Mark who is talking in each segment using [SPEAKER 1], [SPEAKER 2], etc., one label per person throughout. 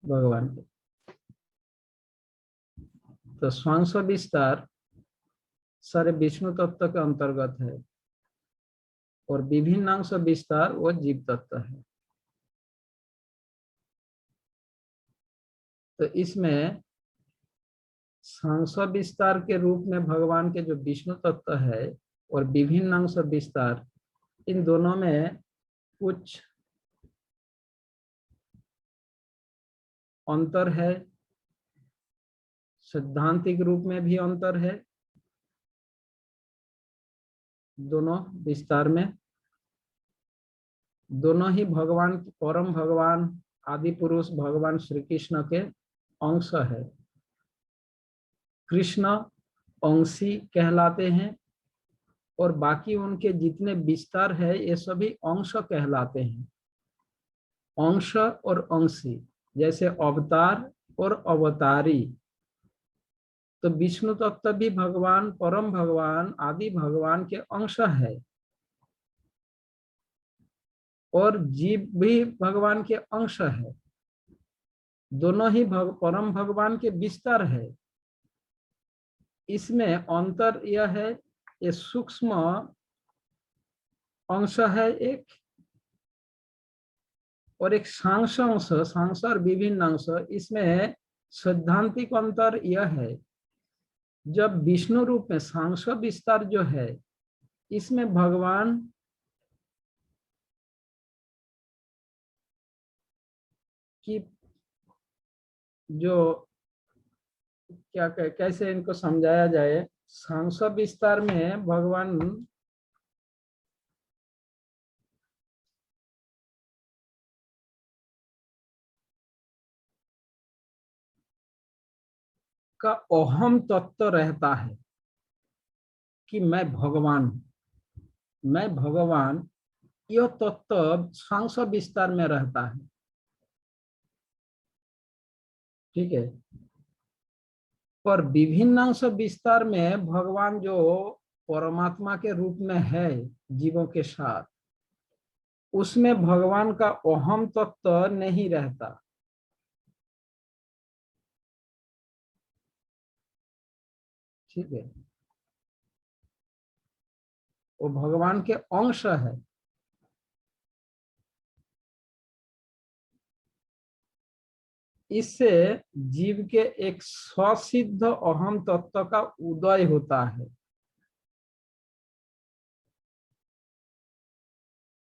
[SPEAKER 1] भगवान के। तो स्वांश विस्तार सारे विष्णु तत्व के अंतर्गत है और विभिन्न अंश विस्तार वो जीव तत्व है। तो इसमें सांस विस्तार के रूप में भगवान के जो विष्णु तत्व है और विभिन्न अंश विस्तार, इन दोनों में कुछ अंतर है, सैद्धांतिक रूप में भी अंतर है दोनों विस्तार में। दोनों ही भगवान, परम भगवान आदि पुरुष भगवान श्री कृष्ण के अंश है। कृष्ण अंशी कहलाते हैं और बाकी उनके जितने विस्तार है ये सभी अंश कहलाते हैं। अंश और अंशी, जैसे अवतार और अवतारी। तो विष्णु तत्व भी भगवान, परम भगवान आदि भगवान के अंश है और जीव भी भगवान के अंश है। दोनों ही परम भगवान के विस्तार है। इसमें अंतर यह है, ये सूक्ष्म अंश है एक, और एक सांस अंश, सांस और विभिन्न अंश। इसमें सैद्धांतिक अंतर यह है, जब विष्णु रूप में सांस विस्तार जो है, इसमें भगवान की जो क्या कैसे इनको समझाया जाए, सांस विस्तार में भगवान का अहम तत्व रहता है कि मैं भगवान हूं, मैं भगवान, यह तत्व सांस विस्तार में रहता है। ठीक है। पर विभिन्न अंश विस्तार में भगवान जो परमात्मा के रूप में है जीवों के साथ, उसमें भगवान का अहम तत्व नहीं रहता। ठीक है। वो भगवान के अंश है। इससे जीव के एक स्वसिद्ध अहम तत्व का उदय होता है।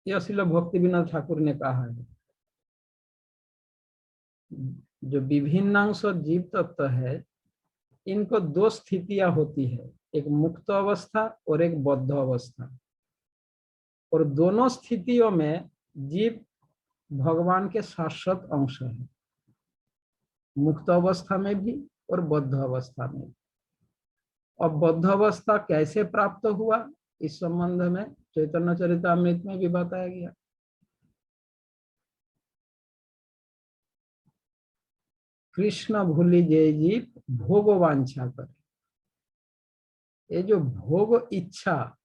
[SPEAKER 1] यह श्रील भक्ति विनोद ठाकुर ने कहा है। जो विभिन्न अंश जीव तत्व है, इनको दो स्थितियां होती है, एक मुक्त अवस्था और एक बद्ध अवस्था। और दोनों स्थितियों में जीव भगवान के शाश्वत अंश है, मुक्त अवस्था में भी और बद्ध अवस्था में भी। अब बद्ध अवस्था कैसे प्राप्त हुआ, इस संबंध में चैतन्य चरितामृत में भी बताया गया। कृष्ण भूलि जे जीव भोग वांछा करे। ये जो भोग इच्छा,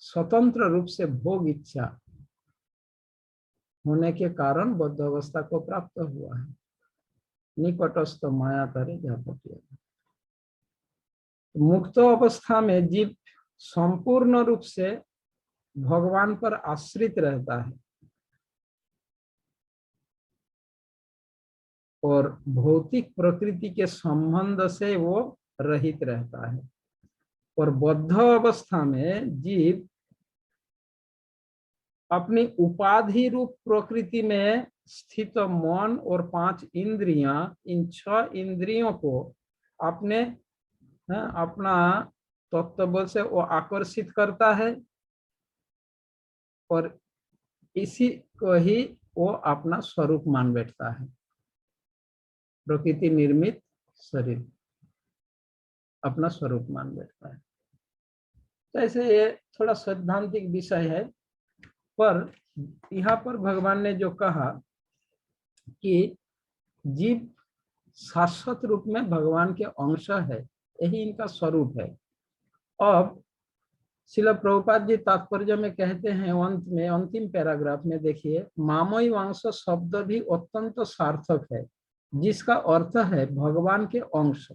[SPEAKER 1] स्वतंत्र रूप से भोग इच्छा होने के कारण बद्ध अवस्था को प्राप्त हुआ है। निकटस्थ माया करे जापत्य। मुक्त अवस्था में जीव संपूर्ण रूप से भगवान पर आश्रित रहता है और भौतिक प्रकृति के संबंध से वो रहित रहता है। और बद्ध अवस्था में जीव अपनी उपाधि रूप प्रकृति में स्थित मन और 5 इंद्रियां, इन 6 इंद्रियों को अपने अपना तत्व से वो आकर्षित करता है और इसी को ही वो अपना स्वरूप मान बैठता है। प्रकृति निर्मित शरीर अपना स्वरूप मान बैठता है। तो ऐसे ये थोड़ा सैद्धांतिक विषय है, पर यहाँ पर भगवान ने जो कहा कि जीव शाश्वत रूप में भगवान के अंश है, यही इनका स्वरूप है। अब श्रील प्रभुपाद जी तात्पर्य में कहते हैं, अंत में अंतिम पैराग्राफ में देखिए, मामोई वंश शब्द भी अत्यंत सार्थक है। जिसका अर्थ है भगवान के अंश।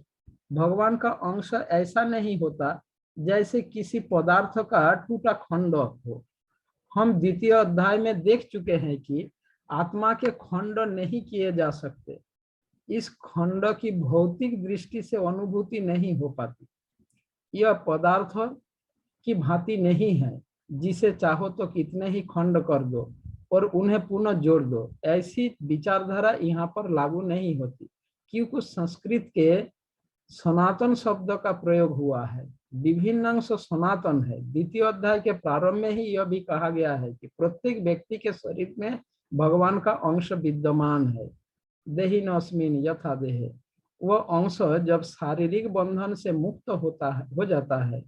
[SPEAKER 1] भगवान का अंश ऐसा नहीं होता जैसे किसी पदार्थ का टूटा खंड हो। हम द्वितीय अध्याय में देख चुके हैं कि आत्मा के खंड नहीं किए जा सकते। इस खंड की भौतिक दृष्टि से अनुभूति नहीं हो पाती। यह पदार्थ की भांति नहीं है जिसे चाहो तो कितने ही खंड कर दो और उन्हें पुनः जोड़ दो। ऐसी विचारधारा यहाँ पर लागू नहीं होती, क्योंकि संस्कृत के सनातन शब्द का प्रयोग हुआ है। विभिन्न अंश सनातन है। द्वितीय अध्याय के प्रारंभ में ही यह भी कहा गया है कि प्रत्येक व्यक्ति के शरीर में भगवान का अंश विद्यमान है। देहिनोऽस्मिन् यथा देहे। वह अंश जब शारीरिक बंधन से मुक्त हो जाता है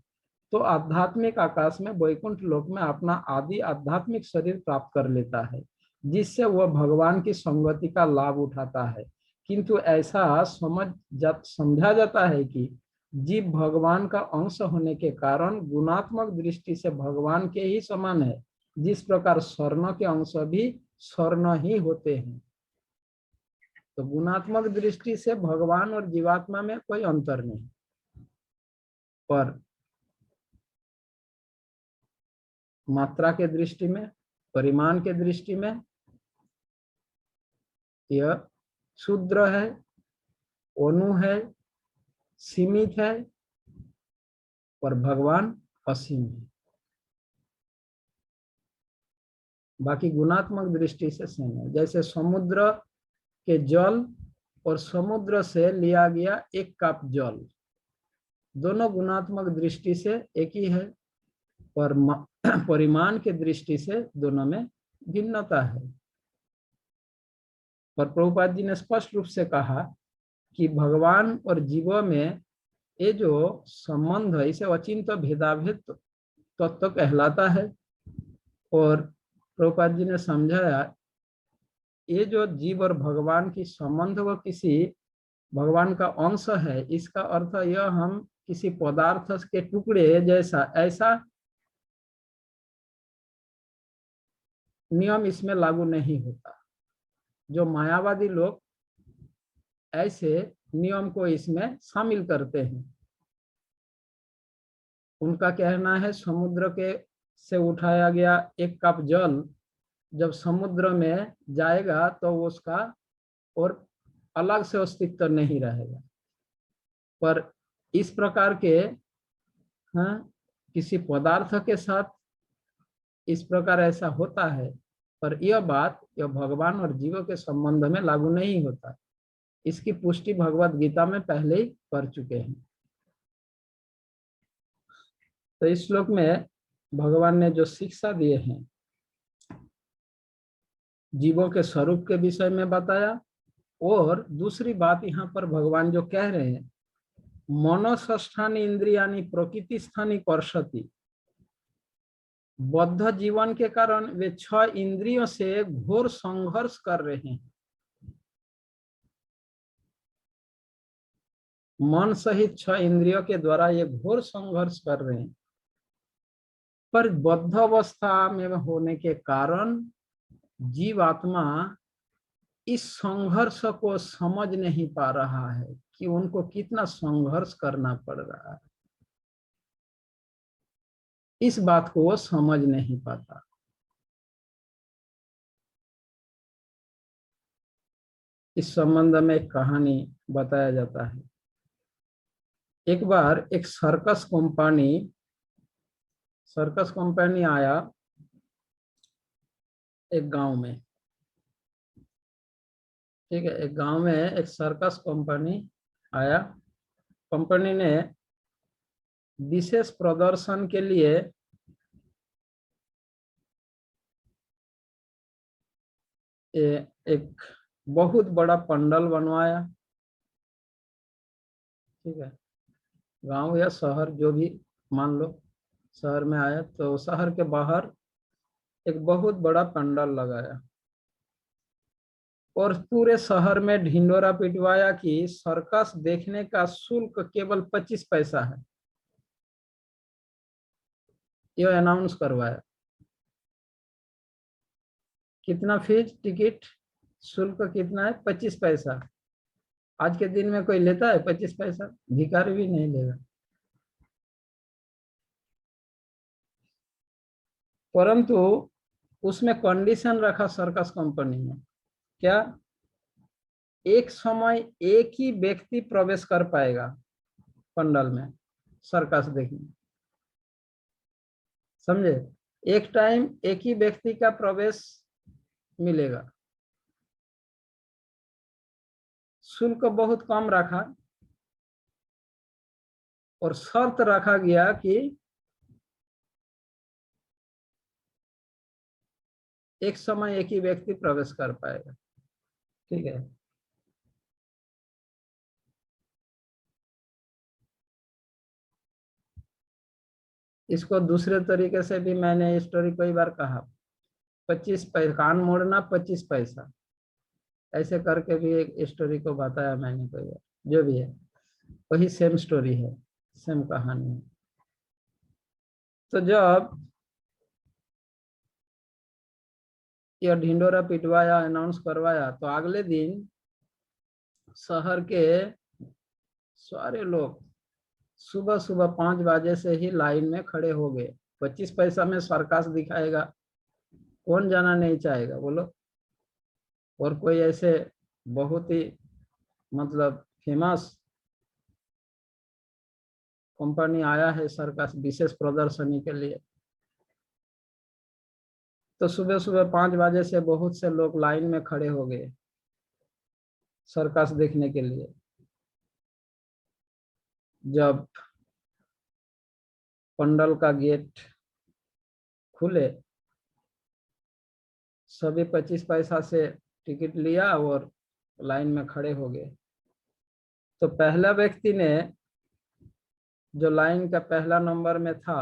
[SPEAKER 1] तो आध्यात्मिक आकाश में वैकुंठ लोक में अपना आदि आध्यात्मिक शरीर प्राप्त कर लेता है, जिससे वह भगवान की संगति का लाभ उठाता है। किंतु ऐसा समझा जाता है कि जीव भगवान का अंश होने के कारण गुणात्मक दृष्टि से भगवान के ही समान है, जिस प्रकार स्वर्ण के अंश भी स्वर्ण ही होते हैं। तो गुणात्मक दृष्टि से भगवान और जीवात्मा में कोई अंतर नहीं, पर मात्रा के दृष्टि में, परिमाण के दृष्टि में यह क्षुद्र है, अणु है, सीमित है, पर भगवान असीम है। बाकी गुणात्मक दृष्टि से सेम है। जैसे समुद्र के जल और समुद्र से लिया गया एक कप जल, दोनों गुणात्मक दृष्टि से एक ही है, पर परिमाण के दृष्टि से दोनों में भिन्नता है। पर प्रभुपाद जी ने स्पष्ट रूप से कहा कि भगवान और जीवों में ये जो संबंध है इसे अचिंत भेदाभेद तत्व कहलाता है। और प्रभुपाद जी ने समझाया ये जो जीव और भगवान की संबंध वो किसी भगवान का अंश है, इसका अर्थ यह हम किसी पदार्थ के टुकड़े जैसा ऐसा नियम इसमें लागू नहीं होता। जो मायावादी लोग ऐसे नियम को इसमें शामिल करते हैं, उनका कहना है समुद्र के से उठाया गया एक कप जल जब समुद्र में जाएगा तो उसका और अलग से अस्तित्व नहीं रहेगा। पर इस प्रकार के किसी पदार्थ के साथ इस प्रकार ऐसा होता है, पर यह बात यह भगवान और जीवों के संबंध में लागू नहीं होता। इसकी पुष्टि भगवत गीता में पहले ही कर चुके हैं। तो इस श्लोक में भगवान ने जो शिक्षा दिए हैं जीवों के स्वरूप के विषय में बताया, और दूसरी बात यहाँ पर भगवान जो कह रहे हैं मनोष्ठानि इंद्रियानि प्रकृति स्थानी कर्षति। बद्ध जीवन के कारण वे 6 इंद्रियों से घोर संघर्ष कर रहे हैं। मन सहित 6 इंद्रियों के द्वारा ये घोर संघर्ष कर रहे हैं, पर बद्ध अवस्था में होने के कारण जीवात्मा इस संघर्ष को समझ नहीं पा रहा है कि उनको कितना संघर्ष करना पड़ रहा है। इस बात को वो समझ नहीं पाता। इस संबंध में एक कहानी बताया जाता है। एक बार एक सर्कस कंपनी आया एक गांव में। ठीक है, एक गांव में एक सर्कस कंपनी आया। कंपनी ने विशेष प्रदर्शन के लिए एक बहुत बड़ा पंडाल बनवाया। ठीक है, गांव या शहर जो भी मान लो, शहर में आया तो शहर के बाहर एक बहुत बड़ा पंडाल लगाया और पूरे शहर में ढिंडोरा पिटवाया कि सर्कस देखने का शुल्क केवल 25 पैसा है। यह अनाउंस करवाया। कितना फीस, टिकट शुल्क कितना है? 25 पैसा। आज के दिन में कोई लेता है 25 पैसा? भिखारी भी नहीं लेगा। परंतु उसमें कंडीशन रखा सर्कस कंपनी ने, क्या? एक समय एक ही व्यक्ति प्रवेश कर पाएगा पंडाल में सर्कस देखने, समझे? एक टाइम एक ही व्यक्ति का प्रवेश मिलेगा। शुल्क बहुत कम रखा और शर्त रखा गया कि एक समय एक ही व्यक्ति प्रवेश कर पाएगा। ठीक है। इसको दूसरे तरीके से भी मैंने स्टोरी कई बार कहा, 25 पैसा कान मोड़ना 25 पैसा, ऐसे करके भी एक स्टोरी को बताया मैंने कई बार। जो भी है वही सेम स्टोरी है, सेम कहानी है। तो जब यह ढिंडोरा पिटवाया, अनाउंस करवाया, तो अगले दिन शहर के सारे लोग सुबह सुबह 5 बजे से ही लाइन में खड़े हो गए। 25 पैसा में सर्कस दिखाएगा, कौन जाना नहीं चाहेगा बोलो? और कोई ऐसे बहुत ही मतलब फेमस कंपनी आया है सर्कस विशेष प्रदर्शनी के लिए, तो सुबह सुबह 5 बजे से बहुत से लोग लाइन में खड़े हो गए सर्कस देखने के लिए। जब पंडाल का गेट खुले, सभी 25 पैसा से टिकट लिया और लाइन में खड़े हो गए। तो पहला व्यक्ति ने, जो लाइन का पहला नंबर में था,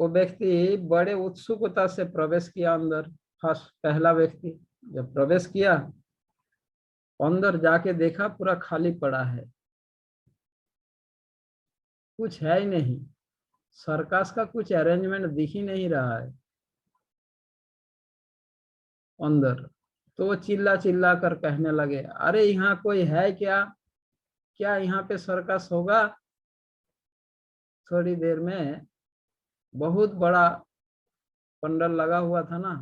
[SPEAKER 1] वो व्यक्ति बड़े उत्सुकता से प्रवेश किया अंदर। फर्स्ट पहला व्यक्ति जब प्रवेश किया, अंदर जाके देखा पूरा खाली पड़ा है, कुछ है ही नहीं, सर्कस का कुछ अरेंजमेंट दिख ही नहीं रहा है अंदर। तो वो चिल्ला चिल्ला कर कहने लगे, अरे यहाँ कोई है क्या? क्या यहाँ पे सर्कस होगा? थोड़ी देर में बहुत बड़ा पंडाल लगा हुआ था ना,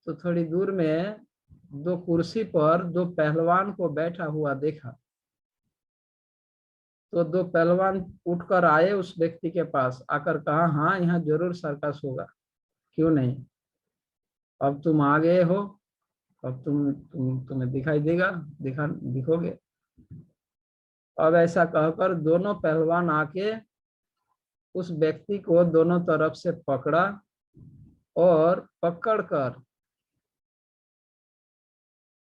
[SPEAKER 1] तो थोड़ी दूर में दो कुर्सी पर दो पहलवान को बैठा हुआ देखा। तो दो पहलवान उठकर आए उस व्यक्ति के पास, आकर कहा, हाँ यहाँ जरूर सर्कस होगा, क्यों नहीं, अब तुम आ गए हो, अब तुम्हें दिखाई देगा, दिखोगे। अब ऐसा कहकर दोनों पहलवान आके उस व्यक्ति को दोनों तरफ से पकड़ा और पकड़कर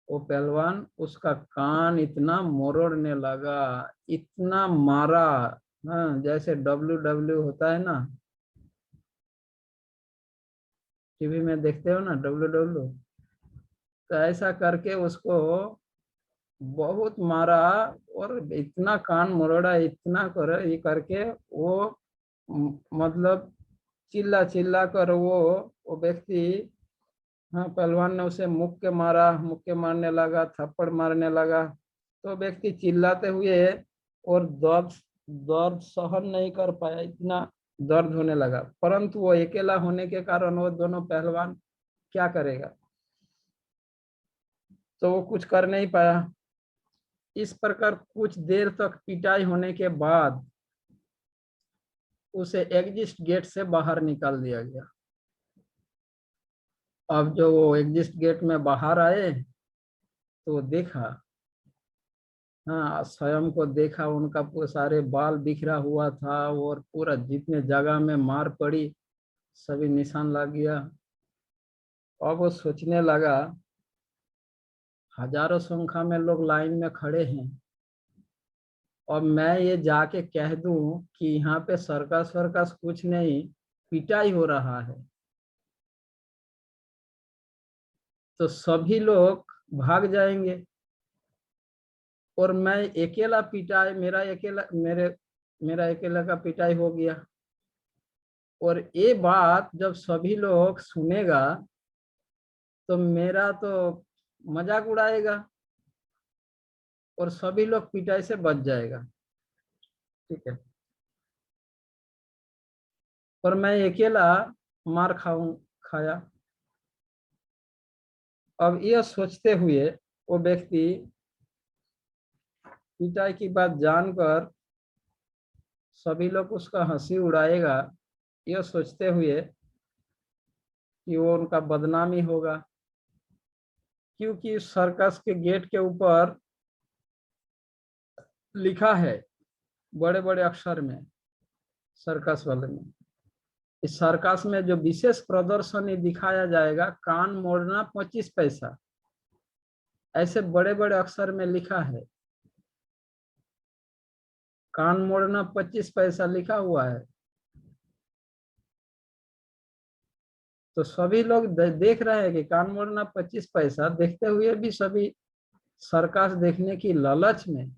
[SPEAKER 1] वो पहलवान उसका कान इतना मरोड़ने लगा, इतना मारा। हाँ, जैसे डब्ल्यू होता है ना, टीवी में देखते हो ना डब्ल्यू, तो ऐसा करके उसको बहुत मारा और इतना कान मरोड़ा, इतना कर ये करके वो मतलब चिल्ला चिल्ला कर वो व्यक्ति, हाँ, पहलवान ने उसे मुक्के मारा, मुक्के मारने लगा, थप्पड़ मारने लगा। तो व्यक्ति चिल्लाते हुए और दर्द दर्द सहन नहीं कर पाया, इतना दर्द होने लगा। परंतु वो अकेला होने के कारण वो दोनों पहलवान क्या करेगा, तो वो कुछ कर नहीं पाया। इस प्रकार कुछ देर तक पिटाई होने के बाद उसे एग्जिट गेट से बाहर निकाल दिया गया। अब जो वो एग्जिट गेट में बाहर आए तो देखा, हाँ, स्वयं को देखा, उनका पूरे सारे बाल बिखरा हुआ था और पूरा जितने जगह में मार पड़ी सभी निशान लग गया। अब वो सोचने लगा, हजारों संख्या में लोग लाइन में खड़े हैं और मैं ये जाके कह दूं कि यहाँ पे सर्कस वर्कस कुछ नहीं, पिटाई हो रहा है, तो सभी लोग भाग जाएंगे और मैं अकेला पिटाई, मेरा अकेला का पिटाई हो गया। और ये बात जब सभी लोग सुनेगा तो मेरा तो मजाक उड़ाएगा और सभी लोग पिटाई से बच जाएगा। ठीक है, और मैं अकेला मार खाया। अब यह सोचते हुए वो व्यक्ति पिटाई की बात जानकर सभी लोग उसका हंसी उड़ाएगा, यह सोचते हुए कि वो उनका बदनामी होगा, क्योंकि सर्कस के गेट के ऊपर लिखा है बड़े बड़े अक्षर में, सर्कस वाले में, इस सर्कस में जो विशेष प्रदर्शनी दिखाया जाएगा, कान मोड़ना 25 पैसा, ऐसे बड़े बड़े अक्षर में लिखा है। कान मोड़ना 25 पैसा लिखा हुआ है। तो सभी लोग देख रहे हैं कि कान मोड़ना 25 पैसा, देखते हुए भी सभी सर्कस देखने की लालच में,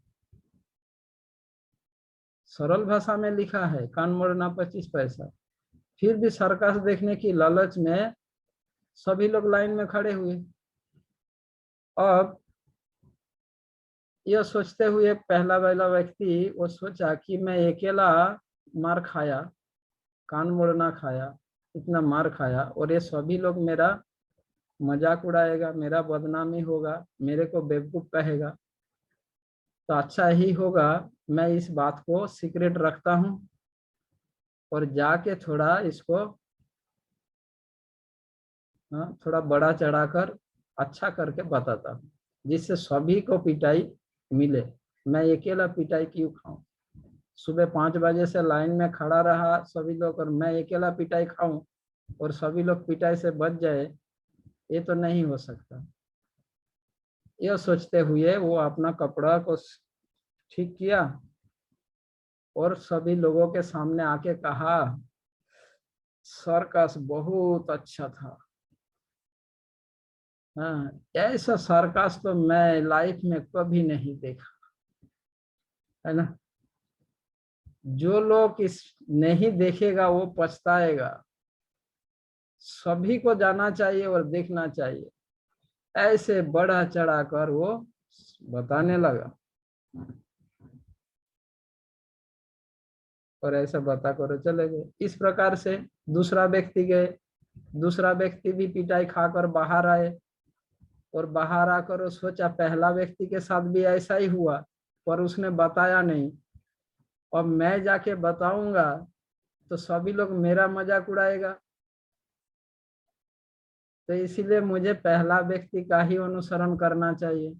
[SPEAKER 1] सरल भाषा में लिखा है कान मोड़ना 25 पैसा, फिर भी सर्कस देखने की लालच में सभी लोग लाइन में खड़े हुए। अब यह सोचते हुए पहला व्यक्ति वो सोचा कि मैं अकेला मार खाया, कान मोड़ना खाया, इतना मार खाया, और ये सभी लोग मेरा मजाक उड़ाएगा, मेरा बदनामी होगा, मेरे को बेवकूफ कहेगा, तो अच्छा ही होगा मैं इस बात को सीक्रेट रखता हूँ और जाके थोड़ा इसको थोड़ा बड़ा चढ़ाकर अच्छा करके बताता हूँ, जिससे सभी को पिटाई मिले। मैं अकेला पिटाई क्यों खाऊं? सुबह 5 बजे से लाइन में खड़ा रहा सभी लोग, और मैं अकेला पिटाई खाऊं और सभी लोग पिटाई से बच जाए, ये तो नहीं हो सकता। यह सोचते हुए वो अपना कपड़ा को ठीक किया और सभी लोगों के सामने आके कहा, सर्कस बहुत अच्छा था। हाँ, ऐसा सर्कस तो मैं लाइफ में कभी नहीं देखा, है ना। जो लोग इस नहीं देखेगा वो पछताएगा। सभी को जाना चाहिए और देखना चाहिए। ऐसे बढ़ा चढ़ा कर वो बताने लगा, और ऐसा बता कर चले गए। इस प्रकार से दूसरा व्यक्ति गए, दूसरा व्यक्ति भी पिटाई खाकर बाहर आए, और बाहर आकर वो सोचा पहला व्यक्ति के साथ भी ऐसा ही हुआ, पर उसने बताया नहीं। अब मैं जाके बताऊंगा तो सभी लोग मेरा मजाक उड़ाएगा, तो इसीलिए मुझे पहला व्यक्ति का ही अनुसरण करना चाहिए।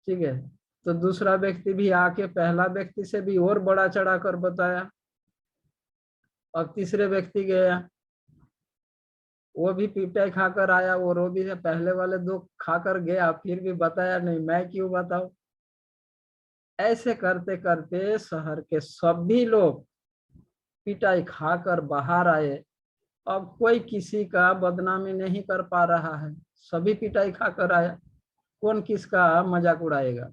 [SPEAKER 1] ठीक है, तो दूसरा व्यक्ति भी आके पहला व्यक्ति से भी और बड़ा चढ़ाकर बताया। अब तीसरे व्यक्ति गया, वो भी पिटाई खाकर आया, और वो भी पहले वाले 2 खाकर गया, फिर भी बताया नहीं, मैं क्यों बताऊं। ऐसे करते करते शहर के सभी लोग पिटाई खाकर बाहर आए। अब कोई किसी का बदनामी नहीं कर पा रहा है, सभी पिटाई खाकर आया, कौन किसका मजाक उड़ाएगा?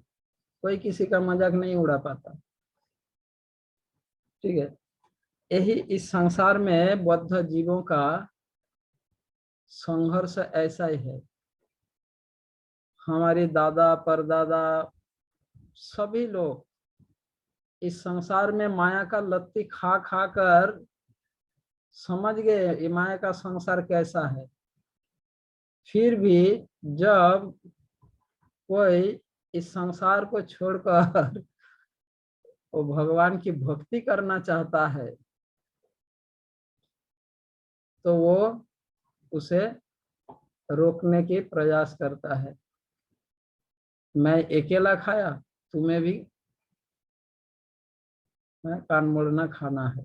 [SPEAKER 1] कोई किसी का मजाक नहीं उड़ा पाता। ठीक है, यही इस संसार में बद्ध जीवों का संघर्ष ऐसा ही है। हमारे दादा परदादा सभी लोग इस संसार में माया का लत्ती खा खा कर समझ गए ये माया का संसार कैसा है। फिर भी जब कोई इस संसार को छोड़कर वो भगवान की भक्ति करना चाहता है, तो वो उसे रोकने की प्रयास करता है। मैं अकेला खाया, तुम्हें भी कान मोड़ना खाना है।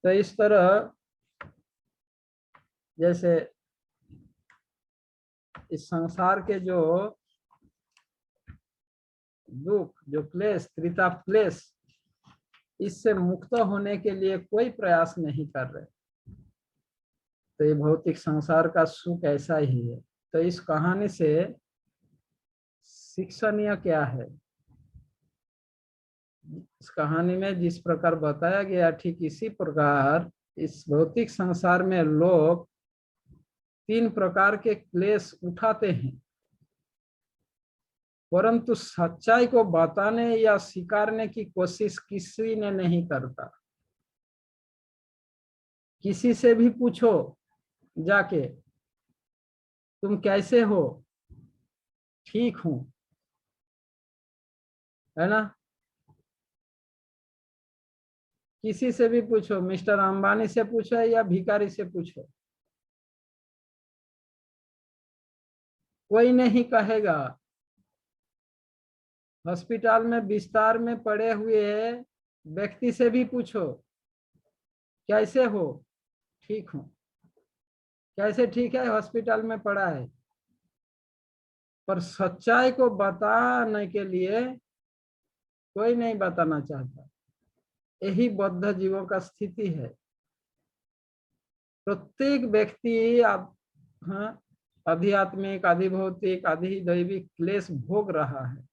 [SPEAKER 1] तो इस तरह जैसे इस संसार के जो दुख, जो क्लेश, त्रिताप क्लेश, इससे मुक्त होने के लिए कोई प्रयास नहीं कर रहे। तो ये भौतिक संसार का सुख ऐसा ही है। तो इस कहानी से शिक्षणीय क्या है? इस कहानी में जिस प्रकार बताया गया, ठीक इसी प्रकार इस भौतिक संसार में लोग तीन प्रकार के क्लेश उठाते हैं, परंतु सच्चाई को बताने या स्वीकारने की कोशिश किसी ने नहीं करता। किसी से भी पूछो जाके, तुम कैसे हो? ठीक हूं, है ना। किसी से भी पूछो, मिस्टर अंबानी से पूछो या भिखारी से पूछो, कोई नहीं कहेगा। हॉस्पिटल में बिस्तर में पड़े हुए व्यक्ति से भी पूछो, कैसे हो? ठीक हूं। कैसे ठीक है? हॉस्पिटल में पड़ा है। पर सच्चाई को बताने के लिए कोई नहीं बताना चाहता। यही बद्ध जीवों का स्थिति है। प्रत्येक व्यक्ति हाँ, आध्यात्मिक, आदि भौतिक, आदि दैविक क्लेश भोग रहा है,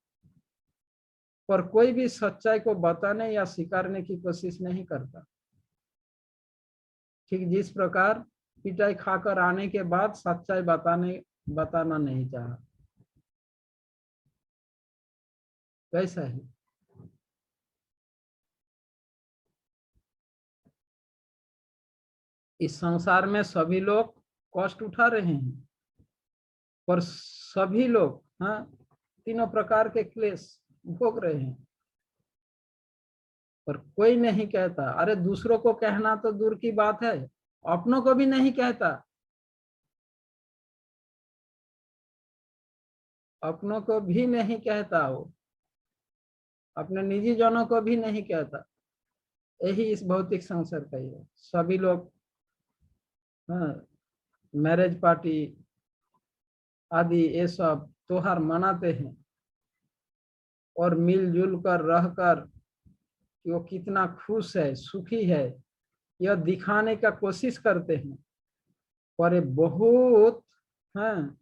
[SPEAKER 1] पर कोई भी सच्चाई को बताने या स्वीकारने की कोशिश नहीं करता। ठीक जिस प्रकार पिटाई खाकर आने के बाद सच्चाई बताना नहीं चाहा, वैसा ही इस संसार में सभी लोग कष्ट उठा रहे हैं, पर सभी लोग हाँ तीनों प्रकार के क्लेश भोग रहे हैं, पर कोई नहीं कहता। अरे दूसरों को कहना तो दूर की बात है, अपनों को भी नहीं कहता। अपनों को भी नहीं कहता, वो अपने निजी जनों को भी नहीं कहता। यही इस भौतिक संसार का ही है। सभी लोग हाँ मैरिज पार्टी आदि ये सब त्योहार मनाते हैं, और मिलजुल कर रहकर कि वो कितना खुश है, सुखी है, यह दिखाने का कोशिश करते हैं। पर ये बहुत हाँ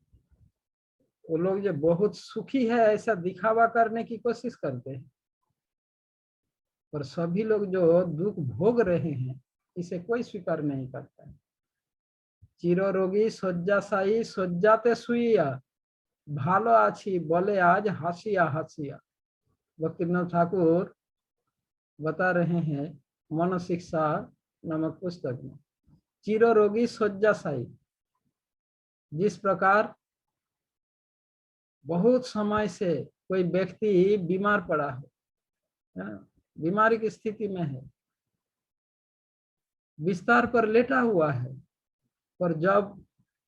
[SPEAKER 1] वो लोग जो बहुत सुखी है ऐसा दिखावा करने की कोशिश करते हैं, पर सभी लोग जो दुख भोग रहे हैं इसे कोई स्वीकार नहीं करता है। चिररोगी शय्याशायी शय्याते शुइया भालो आछी बोले आज हंसिया हंसिया। भक्तिनाथ ठाकुर बता रहे हैं मन शिक्षा नामक पुस्तक में, चिररोगी शय्याशायी, जिस प्रकार बहुत समय से कोई व्यक्ति बीमार पड़ा है ना, बीमारी की स्थिति में है, बिस्तर पर लेटा हुआ है, पर जब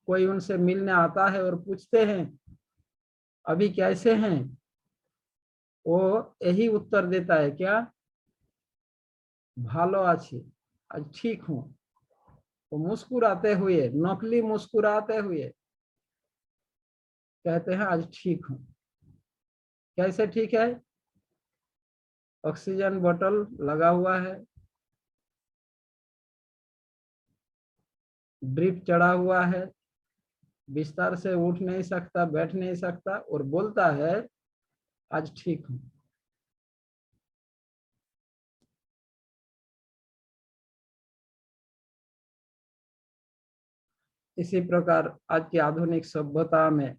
[SPEAKER 1] कोई उनसे मिलने आता है और पूछते हैं अभी कैसे हैं, वो यही उत्तर देता है, क्या? भालो आछी, आज ठीक हूं। वो मुस्कुराते हुए, नकली मुस्कुराते हुए कहते हैं आज ठीक हूं। कैसे ठीक है? ऑक्सीजन बोतल लगा हुआ है, ड्रिप चढ़ा हुआ है, बिस्तर से उठ नहीं सकता, बैठ नहीं सकता, और बोलता है आज ठीक हूं। इसी प्रकार आज की आधुनिक सभ्यता में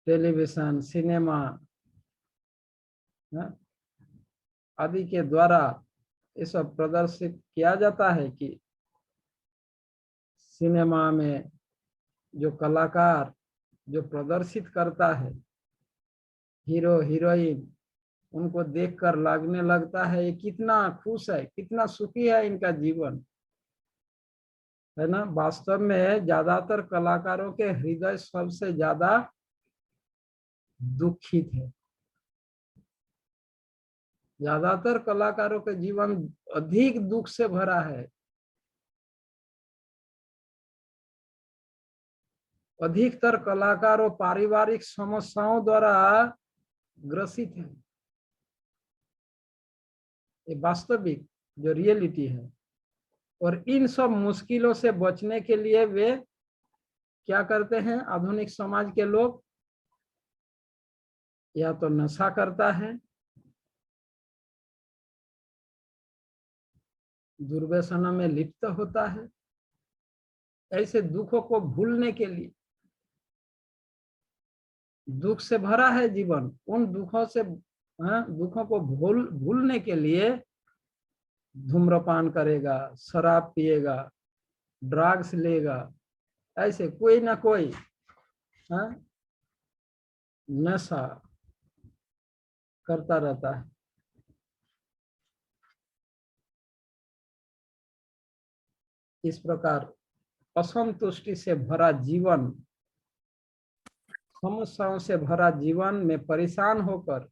[SPEAKER 1] टेलीविजन, सिनेमा आदि के द्वारा ये सब प्रदर्शित किया जाता है कि सिनेमा में जो कलाकार जो प्रदर्शित करता है, हीरो हीरोइन, उनको देखकर लगने लगता है ये कितना खुश है, कितना सुखी है इनका जीवन, है ना। वास्तव में ज्यादातर कलाकारों के हृदय सबसे ज्यादा दुखित है। ज्यादातर कलाकारों के जीवन अधिक दुख से भरा है, अधिकतर कलाकारों पारिवारिक समस्याओं द्वारा ग्रसित है। ये वास्तविक जो रियलिटी है। और इन सब मुश्किलों से बचने के लिए वे क्या करते हैं? आधुनिक समाज के लोग या तो नशा करता है, दुर्व्यसनों में लिप्त होता है, ऐसे दुखों को भूलने के लिए, दुख से भरा है जीवन, उन दुखों से दुखों को भूलने के लिए धूम्रपान करेगा, शराब पिएगा, ड्रग्स लेगा, ऐसे कोई ना कोई नशा करता रहता है। इस प्रकार असंतुष्टि से भरा जीवन, समस्याओं से भरा जीवन में परेशान होकर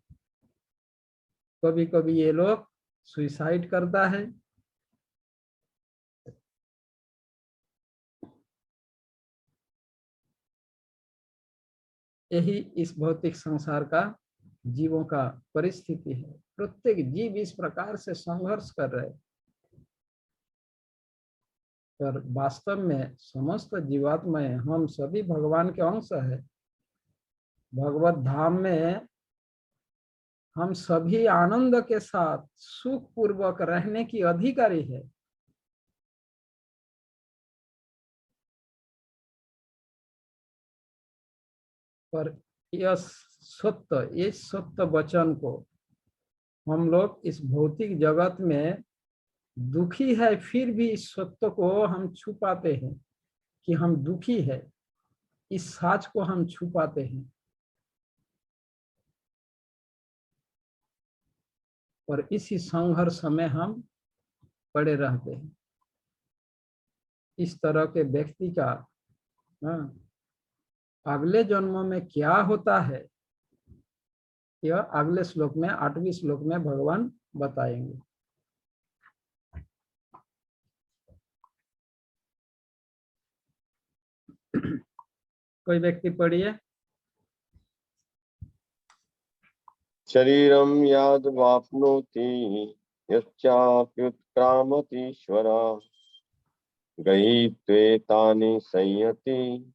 [SPEAKER 1] कभी कभी ये लोग सुसाइड करता है। यही इस भौतिक संसार का जीवों का परिस्थिति है। प्रत्येक जीव इस प्रकार से संघर्ष कर रहे, पर वास्तव में समस्त जीवात्माएं हम सभी भगवान के अंश है। भगवत धाम में हम सभी आनंद के साथ सुख पूर्वक रहने की अधिकारी है। पर यह सत्य वचन को हम लोग इस भौतिक जगत में दुखी है, फिर भी इस सत्य को हम छुपाते हैं कि हम दुखी है, इस सच को हम छुपाते हैं। और इसी संघर्ष में हम पड़े रहते हैं। इस तरह के व्यक्ति का अगले जन्मों में क्या होता है, यह अगले श्लोक में 8वें श्लोक में भगवान बताएंगे। कोई व्यक्ति पढ़िए।
[SPEAKER 2] शरीरम याद वाप्नोति यच्चाप्युत्क्रामतीश्वर गृहीत्वेतानि संयति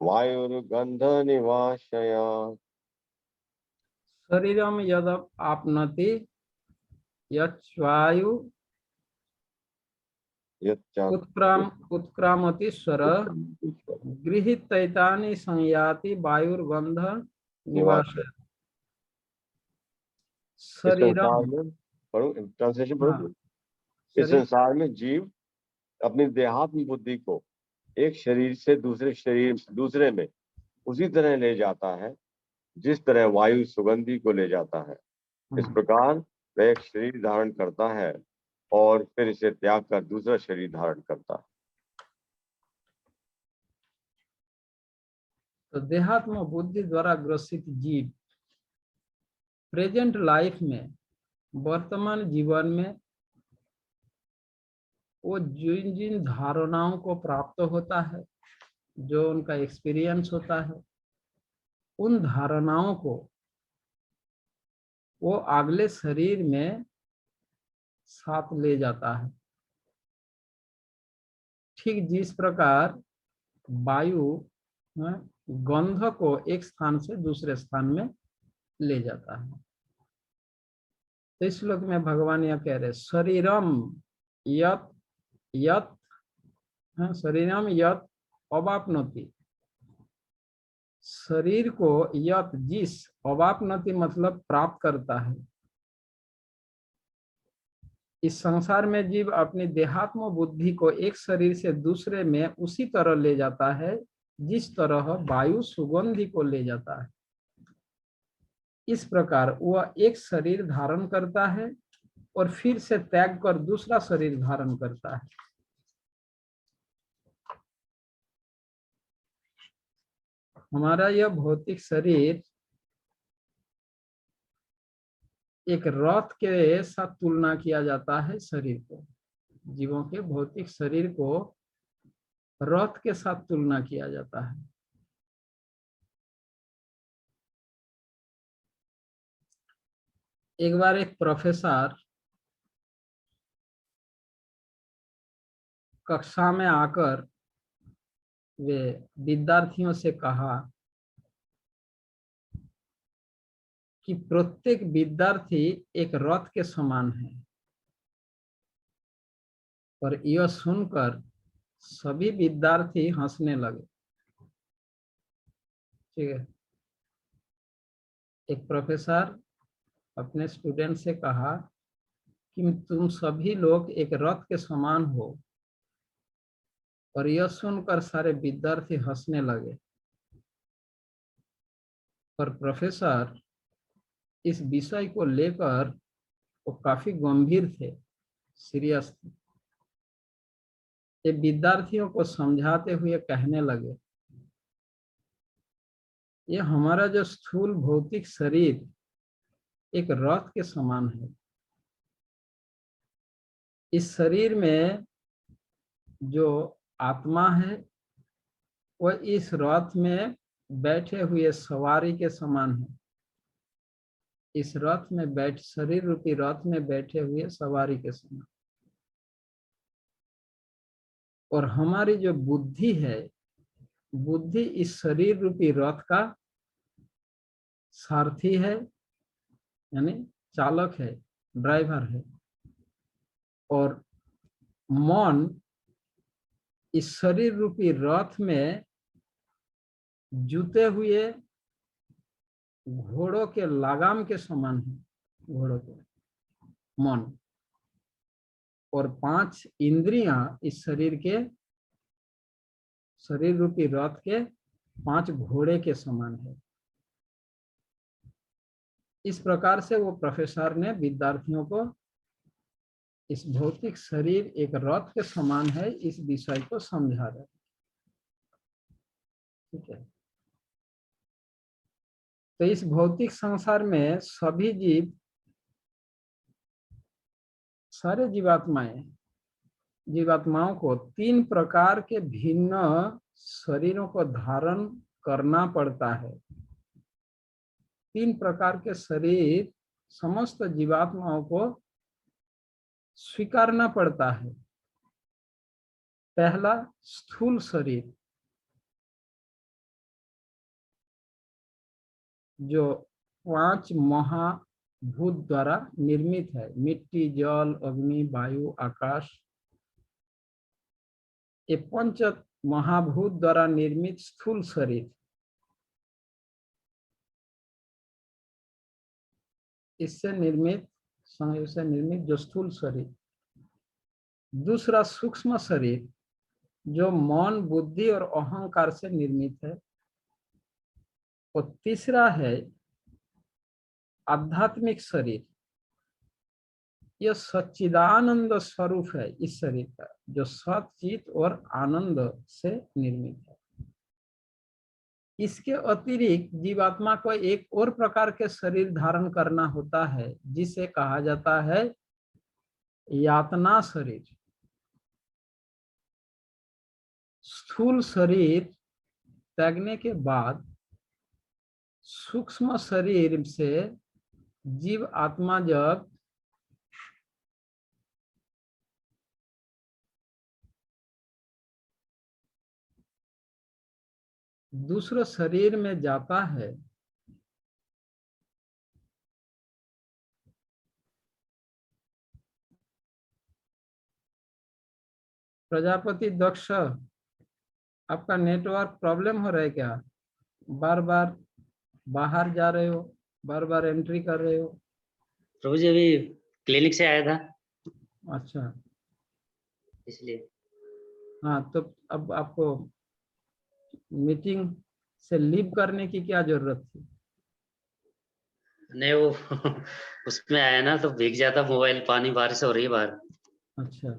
[SPEAKER 2] वायुर्गंध निवासया।
[SPEAKER 1] शरीरम यद आपनति यच्वायु उत्क्रामति स्वर गृहीत्वैतानि संयाति वायुर्गंध निवासया। शरीरम,
[SPEAKER 2] ट्रांसलेशन पढ़ो। इस संसार में जीव अपनी देहात्म बुद्धि को एक शरीर से दूसरे में उसी तरह ले जाता है जिस तरह वायु सुगंधि को ले जाता है। इस प्रकार वह एक शरीर धारण करता है और फिर इसे त्याग कर दूसरा शरीर धारण करता है।
[SPEAKER 1] तो देहात्म बुद्धि द्वारा ग्रसित जीव प्रेजेंट लाइफ में, वर्तमान जीवन में वो जिन जिन धारणाओं को प्राप्त होता है, जो उनका एक्सपीरियंस होता है, उन धारणाओं को वो अगले शरीर में साथ ले जाता है। ठीक जिस प्रकार वायु गंध को एक स्थान से दूसरे स्थान में ले जाता है। तो इस श्लोक में भगवान यह कह रहे शरीरम यत यत शरीरम यत अवाप्नोति, शरीर को यत जिस, अवाप्नोति मतलब प्राप्त करता है। इस संसार में जीव अपनी देहात्म बुद्धि को एक शरीर से दूसरे में उसी तरह ले जाता है जिस तरह वायु सुगंधि को ले जाता है। इस प्रकार वह एक शरीर धारण करता है और फिर से त्याग कर दूसरा शरीर धारण करता है। हमारा यह भौतिक शरीर एक रथ के साथ तुलना किया जाता है। शरीर को, जीवों के भौतिक शरीर को रथ के साथ तुलना किया जाता है। एक बार एक प्रोफेसर कक्षा में आकर वे विद्यार्थियों से कहा कि प्रत्येक विद्यार्थी एक रथ के समान है। पर यह सुनकर सभी विद्यार्थी हंसने लगे। ठीक है। एक प्रोफेसर अपने स्टूडेंट से कहा कि तुम सभी लोग एक रथ के समान हो, और यह सुनकर सारे विद्यार्थी हंसने लगे। पर प्रोफेसर इस विषय को लेकर वो काफी गंभीर थे, सीरियस थे। ये विद्यार्थियों को समझाते हुए कहने लगे, ये हमारा जो स्थूल भौतिक शरीर एक रथ के समान है। इस शरीर में जो आत्मा है वह इस रथ में बैठे हुए सवारी के समान है। इस रथ में शरीर रूपी रथ में बैठे हुए सवारी के समान। और हमारी जो बुद्धि है, बुद्धि इस शरीर रूपी रथ का सारथी है, यानी चालक है, ड्राइवर है। और मन इस शरीर रूपी रथ में जुते हुए घोड़ों के लगाम के समान है। घोड़ों के मन और 5 इंद्रियां इस शरीर रूपी रथ के 5 घोड़े के समान है। इस प्रकार से वो प्रोफेसर ने विद्यार्थियों को इस भौतिक शरीर एक रथ के समान है इस विषय को समझा रहे। ठीक है। तो इस भौतिक संसार में सभी जीव, सारे जीवात्माओं को 3 प्रकार के भिन्न शरीरों को धारण करना पड़ता है। 3 प्रकार के शरीर समस्त जीवात्माओं को स्वीकारना पड़ता है। पहला स्थूल शरीर, जो 5 महाभूत द्वारा निर्मित है। मिट्टी, जल, अग्नि, वायु, आकाश, ये 5 महाभूत द्वारा निर्मित स्थूल शरीर। इससे निर्मित, संयोग से निर्मित जो स्थूल शरीर। दूसरा सूक्ष्म शरीर, जो मन, बुद्धि और अहंकार से निर्मित है। और तीसरा है आध्यात्मिक शरीर। यह सच्चिदानंद स्वरूप है इस शरीर का, जो सच्चित और आनंद से निर्मित है। इसके अतिरिक्त जीवात्मा को एक और प्रकार के शरीर धारण करना होता है, जिसे कहा जाता है यातना शरीर। स्थूल शरीर त्यागने के बाद सूक्ष्म शरीर से जीव आत्मा जब दूसरे शरीर में जाता है, प्रजापति दक्ष, आपका नेटवर्क प्रॉब्लम हो रहा है क्या? बार बार बाहर जा रहे हो, बार बार एंट्री कर रहे हो?
[SPEAKER 3] प्रभु जी अभी क्लिनिक से आया था,
[SPEAKER 1] अच्छा,
[SPEAKER 3] इसलिए।
[SPEAKER 1] हाँ, तो अब आपको मीटिंग से लीव करने की क्या जरूरत थी?
[SPEAKER 3] नहीं वो उसमें आया ना तो भीग जाता मोबाइल, पानी बारिश हो रही है बाहर।
[SPEAKER 1] अच्छा,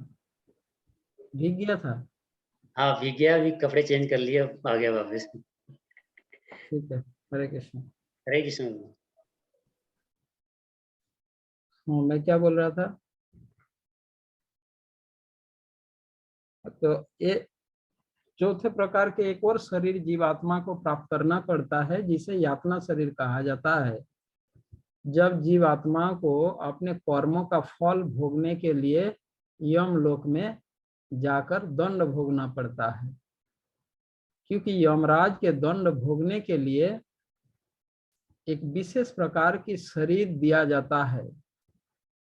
[SPEAKER 1] भीग गया था?
[SPEAKER 3] हाँ भीग गया, अभी कपड़े चेंज कर लिए, आ गया वापस।
[SPEAKER 1] ठीक है, हरे कृष्ण।
[SPEAKER 3] हरे कृष्ण।
[SPEAKER 1] हाँ, मैं क्या बोल रहा था? तो ये चौथे प्रकार के एक और शरीर जीवात्मा को प्राप्त करना पड़ता है, जिसे यातना शरीर कहा जाता है। जब जीवात्मा को अपने कर्मों का फल भोगने के लिए यमलोक में जाकर दंड भोगना पड़ता है, क्योंकि यमराज के दंड भोगने के लिए एक विशेष प्रकार की शरीर दिया जाता है,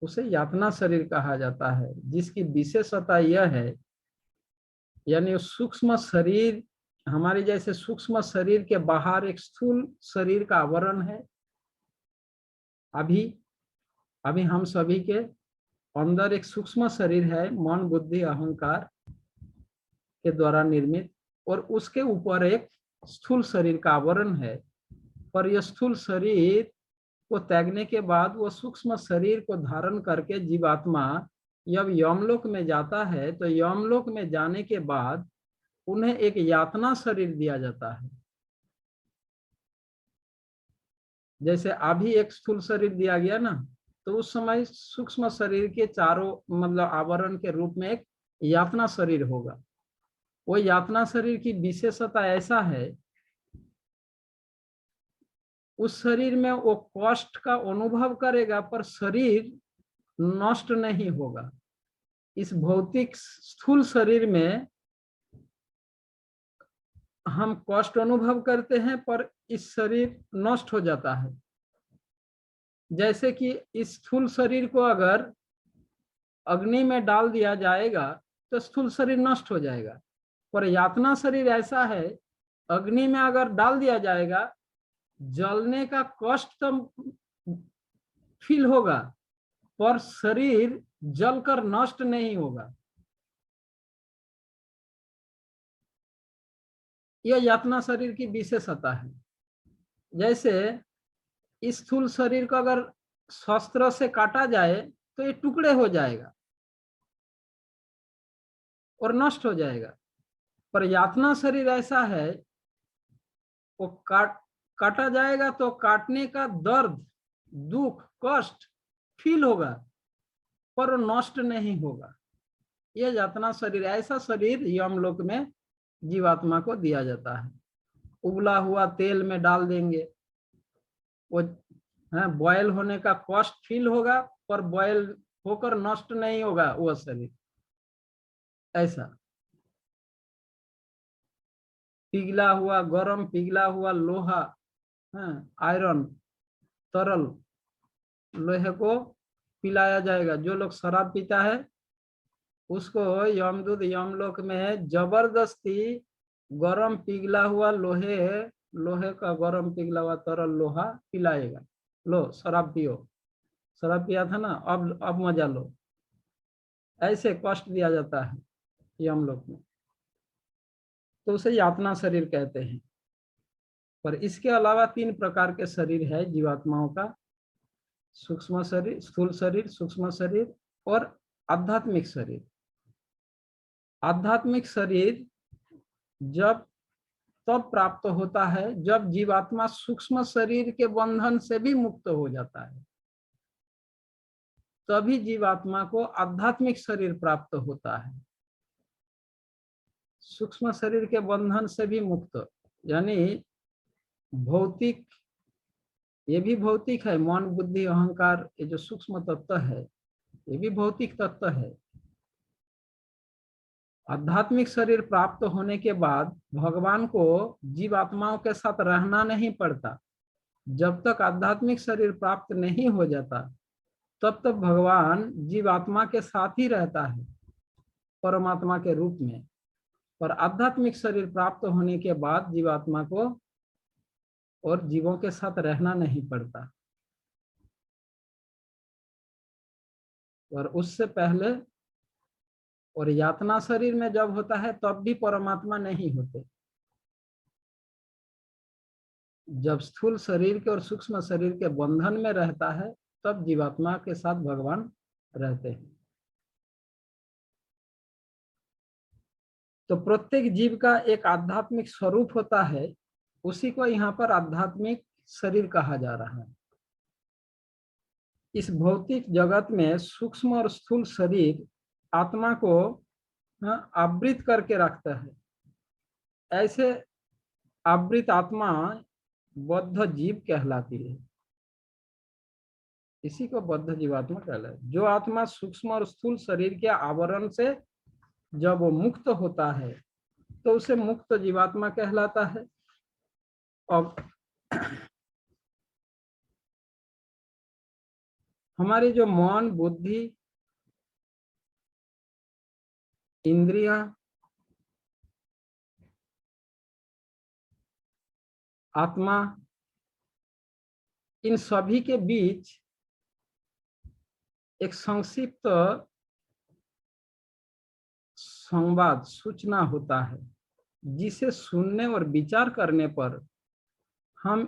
[SPEAKER 1] उसे यातना शरीर कहा जाता है, जिसकी विशेषता यह है यानी सूक्ष्म शरीर, हमारे जैसे सूक्ष्म शरीर के बाहर एक स्थूल शरीर का आवरण है। अभी अभी हम सभी के अंदर एक सूक्ष्म शरीर है, मन बुद्धि अहंकार के द्वारा निर्मित, और उसके ऊपर एक स्थूल शरीर का आवरण है। पर यह स्थूल शरीर को त्यागने के बाद वो सूक्ष्म शरीर को धारण करके जीवात्मा जब यमलोक में जाता है, तो यमलोक में जाने के बाद उन्हें एक यातना शरीर दिया जाता है। जैसे अभी एक स्थूल शरीर दिया गया ना, तो उस समय सूक्ष्म शरीर के चारों मतलब आवरण के रूप में एक यातना शरीर होगा। वो यातना शरीर की विशेषता ऐसा है, उस शरीर में वो कष्ट का अनुभव करेगा पर शरीर नष्ट नहीं होगा। इस भौतिक स्थूल शरीर में हम कष्ट अनुभव करते हैं पर इस शरीर नष्ट हो जाता है। जैसे कि इस स्थूल शरीर को अगर अग्नि में डाल दिया जाएगा तो स्थूल शरीर नष्ट हो जाएगा, पर यातना शरीर ऐसा है, अग्नि में अगर डाल दिया जाएगा जलने का कष्ट तो फील होगा पर शरीर जलकर नष्ट नहीं होगा। यह यातना शरीर की विशेषता है। जैसे इस स्थूल शरीर को अगर शस्त्र से काटा जाए तो ये टुकड़े हो जाएगा और नष्ट हो जाएगा, पर यातना शरीर ऐसा है, वो काटा जाएगा तो काटने का दर्द दुख कष्ट फील होगा पर नष्ट नहीं होगा। यह यातना शरीर, ऐसा शरीर यमलोक में जीवात्मा को दिया जाता है। उबला हुआ तेल में डाल देंगे, वो बॉयल होने का कष्ट फील होगा पर बॉयल होकर नष्ट नहीं होगा वह शरीर। ऐसा पिघला हुआ गरम पिघला हुआ लोहा, आयरन तरल लोहे को पिलाया जाएगा। जो लोग शराब पीता है उसको यमदूत यमलोक में जबरदस्ती गरम पिघला हुआ लोहे का गरम पिघला हुआ तरल लोहा पिलाएगा। लो शराब पियो, शराब पिया था ना, अब मजा लो। ऐसे कष्ट दिया जाता है यमलोक में, तो उसे यातना शरीर कहते हैं। पर इसके अलावा 3 प्रकार के शरीर है जीवात्माओं का, सूक्ष्म शरीर, स्थूल शरीर, सूक्ष्म शरीर और आध्यात्मिक शरीर। आध्यात्मिक शरीर जब तब प्राप्त होता है जब जीवात्मा सूक्ष्म शरीर के बंधन से भी मुक्त हो जाता है, तभी जीवात्मा को आध्यात्मिक शरीर प्राप्त होता है। सूक्ष्म शरीर के बंधन से भी मुक्त, यानी भौतिक, ये भी भौतिक है, मन बुद्धि अहंकार, ये जो सूक्ष्म तत्व है ये भी भौतिक तत्व है। आध्यात्मिक शरीर प्राप्त होने के बाद भगवान को जीवात्माओं के साथ रहना नहीं पड़ता। जब तक आध्यात्मिक शरीर प्राप्त नहीं हो जाता तब तक भगवान जीवात्मा के साथ ही रहता है परमात्मा के रूप में। पर आध्यात्मिक शरीर प्राप्त होने के बाद जीवात्मा को और जीवों के साथ रहना नहीं पड़ता। और उससे पहले और यातना शरीर में जब होता है तब भी परमात्मा नहीं होते। जब स्थूल शरीर के और सूक्ष्म शरीर के बंधन में रहता है तब जीवात्मा के साथ भगवान रहते हैं। तो प्रत्येक जीव का एक आध्यात्मिक स्वरूप होता है, उसी को यहाँ पर आध्यात्मिक शरीर कहा जा रहा है। इस भौतिक जगत में सूक्ष्म और स्थूल शरीर आत्मा को आवृत करके रखता है। ऐसे आवृत आत्मा बद्ध जीव कहलाती है। इसी को बद्ध जीवात्मा कहलाता है। जो आत्मा सूक्ष्म और स्थूल शरीर के आवरण से जब वो मुक्त होता है तो उसे मुक्त जीवात्मा कहलाता है। और हमारी जो मन बुद्धि इंद्रियां आत्मा, इन सभी के बीच एक संक्षिप्त संवाद सूचना होता है, जिसे सुनने और विचार करने पर हम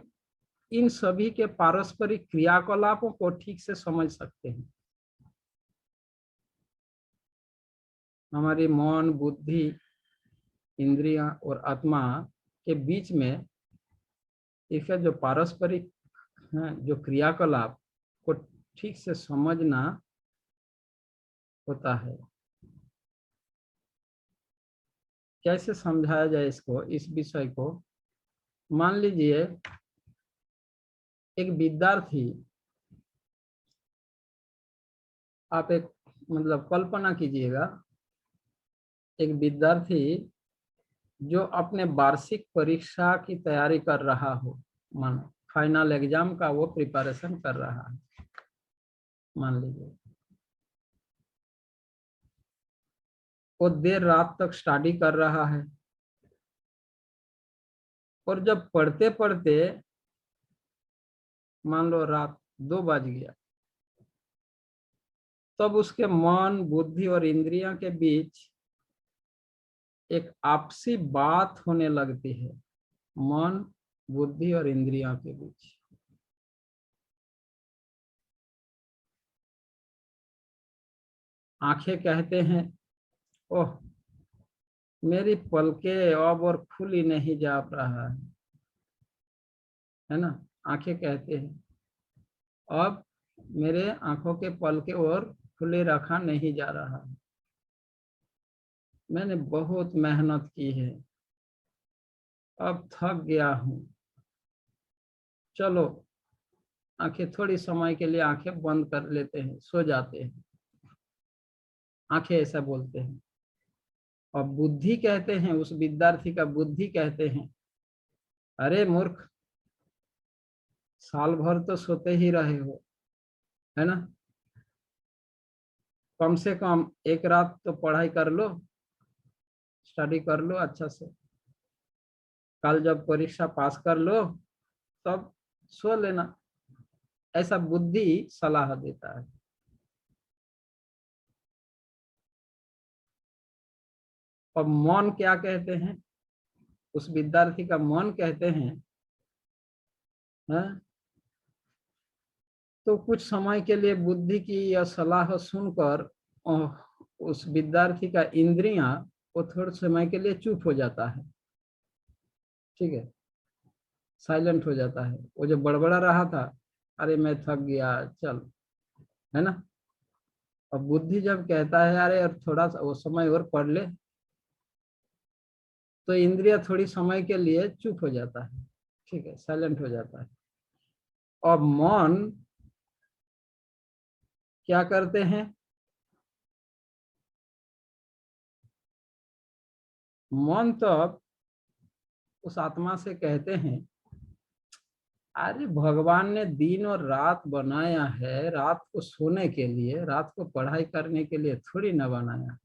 [SPEAKER 1] इन सभी के पारस्परिक क्रियाकलापों को ठीक से समझ सकते हैं। हमारी मन, बुद्धि, इंद्रियां और आत्मा के बीच में इसका जो पारस्परिक जो क्रियाकलाप को ठीक से समझना होता है। कैसे समझाया जाए इसको, इस विषय को? मान लीजिए एक विद्यार्थी, आप एक मतलब कल्पना कीजिएगा, एक विद्यार्थी जो अपने वार्षिक परीक्षा की तैयारी कर रहा हो, मानो फाइनल एग्जाम का वो प्रिपरेशन कर रहा है, मान लीजिए वो देर रात तक स्टडी कर रहा है, और जब पढ़ते पढ़ते मान लो रात 2 बज गया, तब उसके मन, बुद्धि और इंद्रियों के बीच एक आपसी बात होने लगती है, मन, बुद्धि और इंद्रियों के बीच। आंखें कहते हैं, ओह मेरी पलकें अब और खुली नहीं जा रहा है ना। आंखें कहते हैं अब मेरे आंखों के पलके और खुले रखा नहीं जा रहा है, मैंने बहुत मेहनत की है, अब थक गया हूं, चलो आंखें थोड़ी समय के लिए आंखें बंद कर लेते हैं, सो जाते हैं। आंखें ऐसा बोलते हैं। और बुद्धि कहते हैं, उस विद्यार्थी का बुद्धि कहते हैं, अरे मूर्ख, साल भर तो सोते ही रहे हो, है ना, कम से कम एक रात तो पढ़ाई कर लो, स्टडी कर लो अच्छा से, कल जब परीक्षा पास कर लो तब सो लेना। ऐसा बुद्धि सलाह देता है। और मन क्या कहते हैं, उस विद्यार्थी का मन कहते हैं, तो कुछ समय के लिए बुद्धि की यह सलाह सुनकर उस विद्यार्थी का इंद्रियां वो थोड़े समय के लिए चुप हो जाता है, ठीक है, साइलेंट हो जाता है। वो जो बड़बड़ा रहा था, अरे मैं थक गया चल, है ना, और बुद्धि जब कहता है अरे और थोड़ा सा वो समय और पढ़ ले, तो इंद्रिया थोड़ी समय के लिए चुप हो जाता है, ठीक है, साइलेंट हो जाता है। और मन क्या करते हैं, मन तो उस आत्मा से कहते हैं, अरे भगवान ने दिन और रात बनाया है, रात को सोने के लिए, रात को पढ़ाई करने के लिए थोड़ी ना बनाया।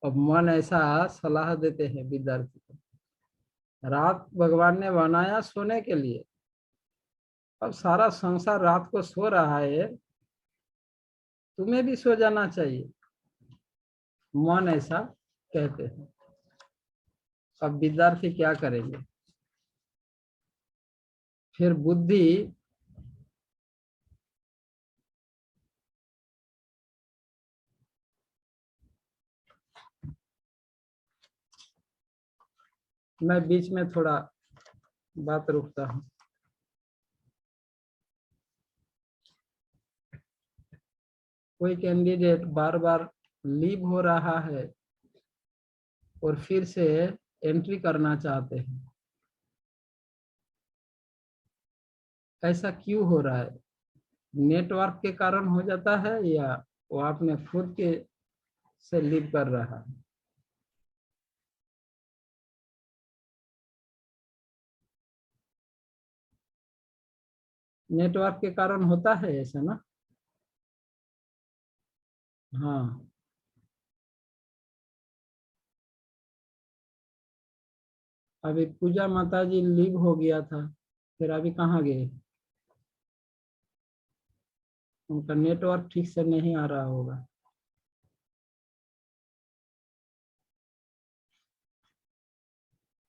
[SPEAKER 1] अब मन ऐसा सलाह देते हैं विद्यार्थी को, रात भगवान ने बनाया सोने के लिए, अब सारा संसार रात को सो रहा है, तुम्हें भी सो जाना चाहिए, मन ऐसा कहते हैं। अब विद्यार्थी क्या करेंगे, फिर बुद्धि मैं बीच में थोड़ा बात रुकता हूँ। कोई कैंडिडेट बार बार लीव हो रहा है और फिर से एंट्री करना चाहते हैं, ऐसा क्यों हो रहा है? नेटवर्क के कारण हो जाता है या वो आपने खुद के से लीव कर रहा है? नेटवर्क के कारण होता है ऐसा ना। हाँ, अभी पूजा माता जी लीव हो गया था, फिर अभी कहाँ गए? उनका नेटवर्क ठीक से नहीं आ रहा होगा।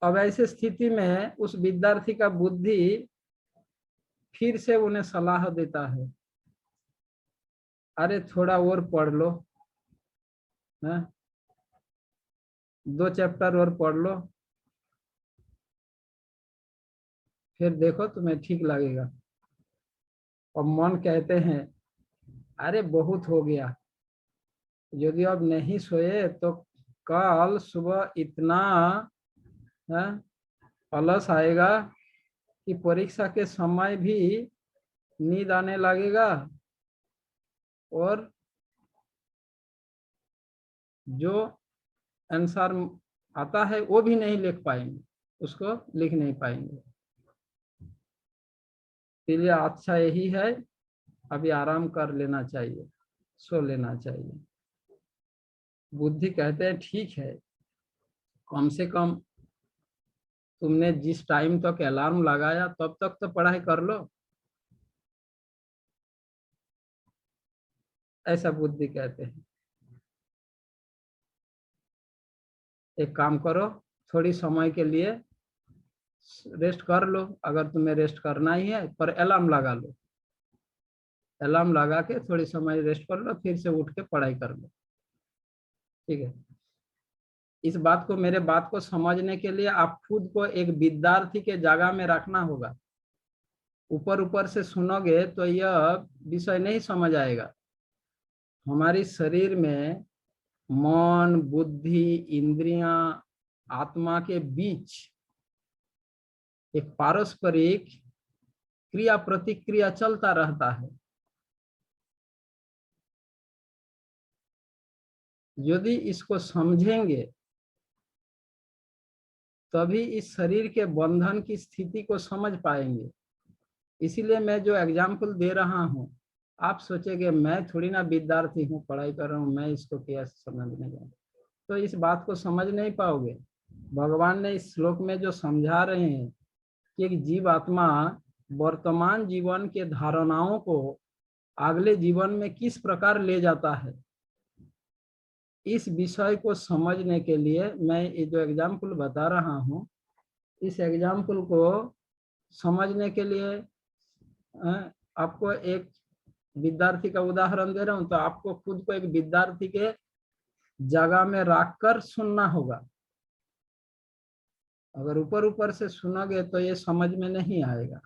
[SPEAKER 1] अब ऐसी स्थिति में उस विद्यार्थी का बुद्धि फिर से उन्हें सलाह देता है, अरे थोड़ा और पढ़ लो, है? 2 चैप्टर और पढ़ लो, फिर देखो तुम्हें ठीक लगेगा। और मन कहते हैं, अरे बहुत हो गया, यदि अब नहीं सोए तो कल सुबह इतना है, आलस आएगा कि परीक्षा के समय भी नींद आने लगेगा और जो आंसर आता है वो भी नहीं लिख पाएंगे, उसको लिख नहीं पाएंगे। इसलिए अच्छा यही है, अभी आराम कर लेना चाहिए, सो लेना चाहिए। बुद्धि कहते हैं ठीक है, कम से कम तुमने जिस टाइम तक अलार्म लगाया तब तक तो पढ़ाई कर लो। ऐसा बुद्धि कहते हैं। एक काम करो, थोड़ी समय के लिए रेस्ट कर लो, अगर तुम्हें रेस्ट करना ही है, पर अलार्म लगा लो। अलार्म लगा के थोड़ी समय रेस्ट कर लो, फिर से उठ के पढ़ाई कर लो। ठीक है। इस बात को, मेरे बात को समझने के लिए आप खुद को एक विद्यार्थी के जगह में रखना होगा। ऊपर ऊपर से सुनोगे तो यह विषय नहीं समझ आएगा। हमारी शरीर में मन, बुद्धि, इंद्रियां, आत्मा के बीच एक पारस्परिक क्रिया प्रतिक्रिया चलता रहता है। यदि इसको समझेंगे तभी इस शरीर के बंधन की स्थिति को समझ पाएंगे। इसीलिए मैं जो एग्जाम्पल दे रहा हूँ, आप सोचेंगे मैं थोड़ी ना विद्यार्थी हूँ, पढ़ाई कर रहा हूँ, मैं इसको कैसे समझने जाऊँ, तो इस बात को समझ नहीं पाओगे। भगवान ने इस श्लोक में जो समझा रहे हैं कि एक जीव आत्मा वर्तमान जीवन के धारणाओं को अगले जीवन में किस प्रकार ले जाता है, इस विषय को समझने के लिए मैं ये जो एग्जाम्पल बता रहा हूँ, इस एग्जाम्पल को समझने के लिए आपको एक विद्यार्थी का उदाहरण दे रहा हूँ, तो आपको खुद को एक विद्यार्थी के जगह में रखकर सुनना होगा। अगर ऊपर ऊपर से सुनोगे तो ये समझ में नहीं आएगा।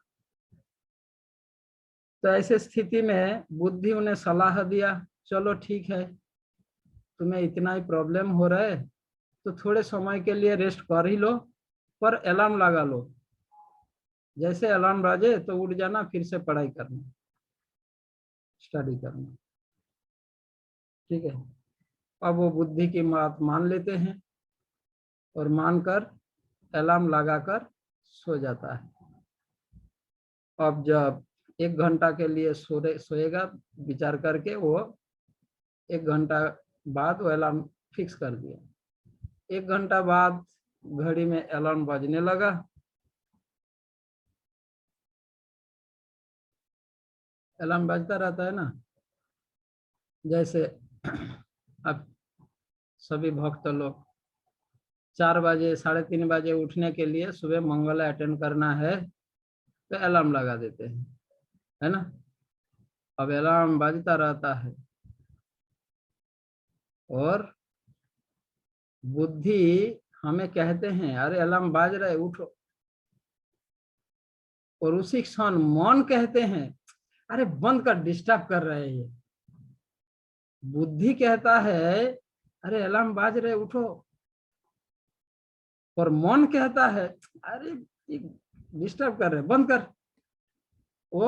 [SPEAKER 1] तो ऐसे स्थिति में बुद्धि उन्हें सलाह दिया, चलो ठीक है, तुम्हें इतना ही प्रॉब्लम हो रहा है तो थोड़े समय के लिए रेस्ट कर ही लो, पर अलार्म लगा लो। जैसे अलार्म बाजे तो उठ जाना, फिर से पढ़ाई करना, स्टडी करना। ठीक है। अब वो बुद्धि की बात मान लेते हैं और मानकर अलार्म लगाकर सो जाता है। अब जब 1 घंटा के लिए सोएगा, विचार करके वो 1 घंटा बाद वो अलार्म फिक्स कर दिया। 1 घंटा बाद घड़ी में अलार्म बजने लगा। अलार्म बजता रहता है ना, जैसे अब सभी भक्त लोग 4 बजे 3:30 बजे उठने के लिए, सुबह मंगल अटेंड करना है तो अलार्म लगा देते हैं, है ना। अब अलार्म बजता रहता है और बुद्धि हमें कहते हैं, अरे अलार्म बाज रहा है, उठो। और उसी क्षण मन कहते हैं, अरे बंद कर, डिस्टर्ब कर रहे हैं ये। बुद्धि कहता है, अरे अलार्म बाज रहे, उठो। और मन कहता है, अरे डिस्टर्ब कर रहे, बंद कर। वो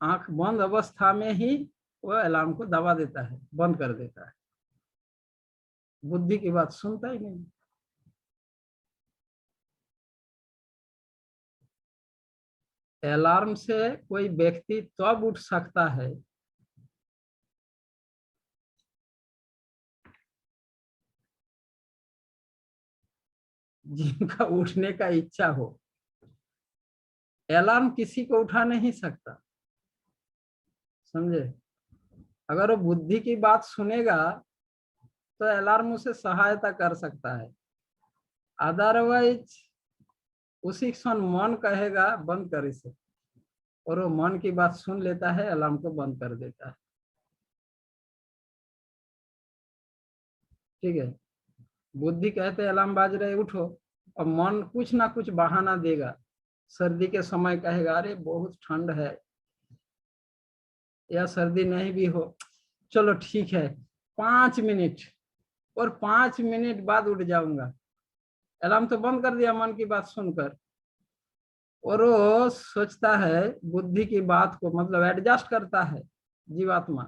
[SPEAKER 1] आंख बंद अवस्था में ही वो अलार्म को दबा देता है, बंद कर देता है। बुद्धि की बात सुनता ही नहीं। अलार्म से कोई व्यक्ति तब उठ सकता है जिनका उठने का इच्छा हो। अलार्म किसी को उठा नहीं सकता, समझे। अगर वो बुद्धि की बात सुनेगा तो अलार्म उसे सहायता कर सकता है, अदरवाइज उसी क्षण मन कहेगा बंद कर इसे, और वो मन की बात सुन लेता है, अलार्म को बंद कर देता है। ठीक है, बुद्धि कहते अलार्म बाज रहे उठो, और मन कुछ ना कुछ बहाना देगा। सर्दी के समय कहेगा अरे बहुत ठंड है, या सर्दी नहीं भी हो, चलो ठीक है 5 मिनट, और 5 मिनट बाद उठ जाऊंगा। अलार्म तो बंद कर दिया मन की बात सुनकर, और वो सोचता है बुद्धि की बात को, मतलब एडजस्ट करता है जीवात्मा,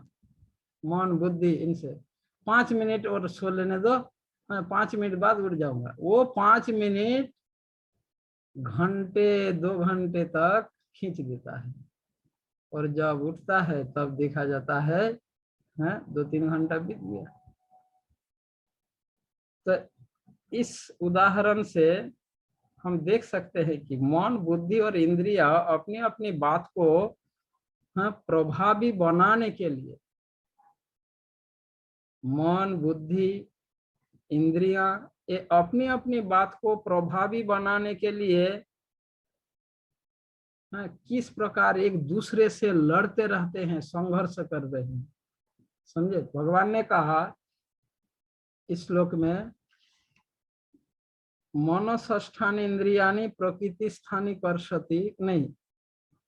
[SPEAKER 1] मन बुद्धि इनसे 5 मिनट और सो लेने दो, मैं 5 मिनट बाद उठ जाऊंगा। वो 5 मिनट घंटे 2 घंटे तक खींच देता है, और जब उठता है तब देखा जाता है 2-3 घंटा बीत गया। तो इस उदाहरण से हम देख सकते हैं कि मन, बुद्धि और इंद्रिया अपनी अपनी बात को प्रभावी बनाने के लिए, मन, बुद्धि, इंद्रियां, ये अपनी अपनी बात को प्रभावी बनाने के लिए किस प्रकार एक दूसरे से लड़ते रहते हैं, संघर्ष कर रहे हैं। समझे, भगवान ने कहा इस श्लोक में, मनसष्ठानि इंद्रियाणि प्रकृति स्थानी कर्षति, नहीं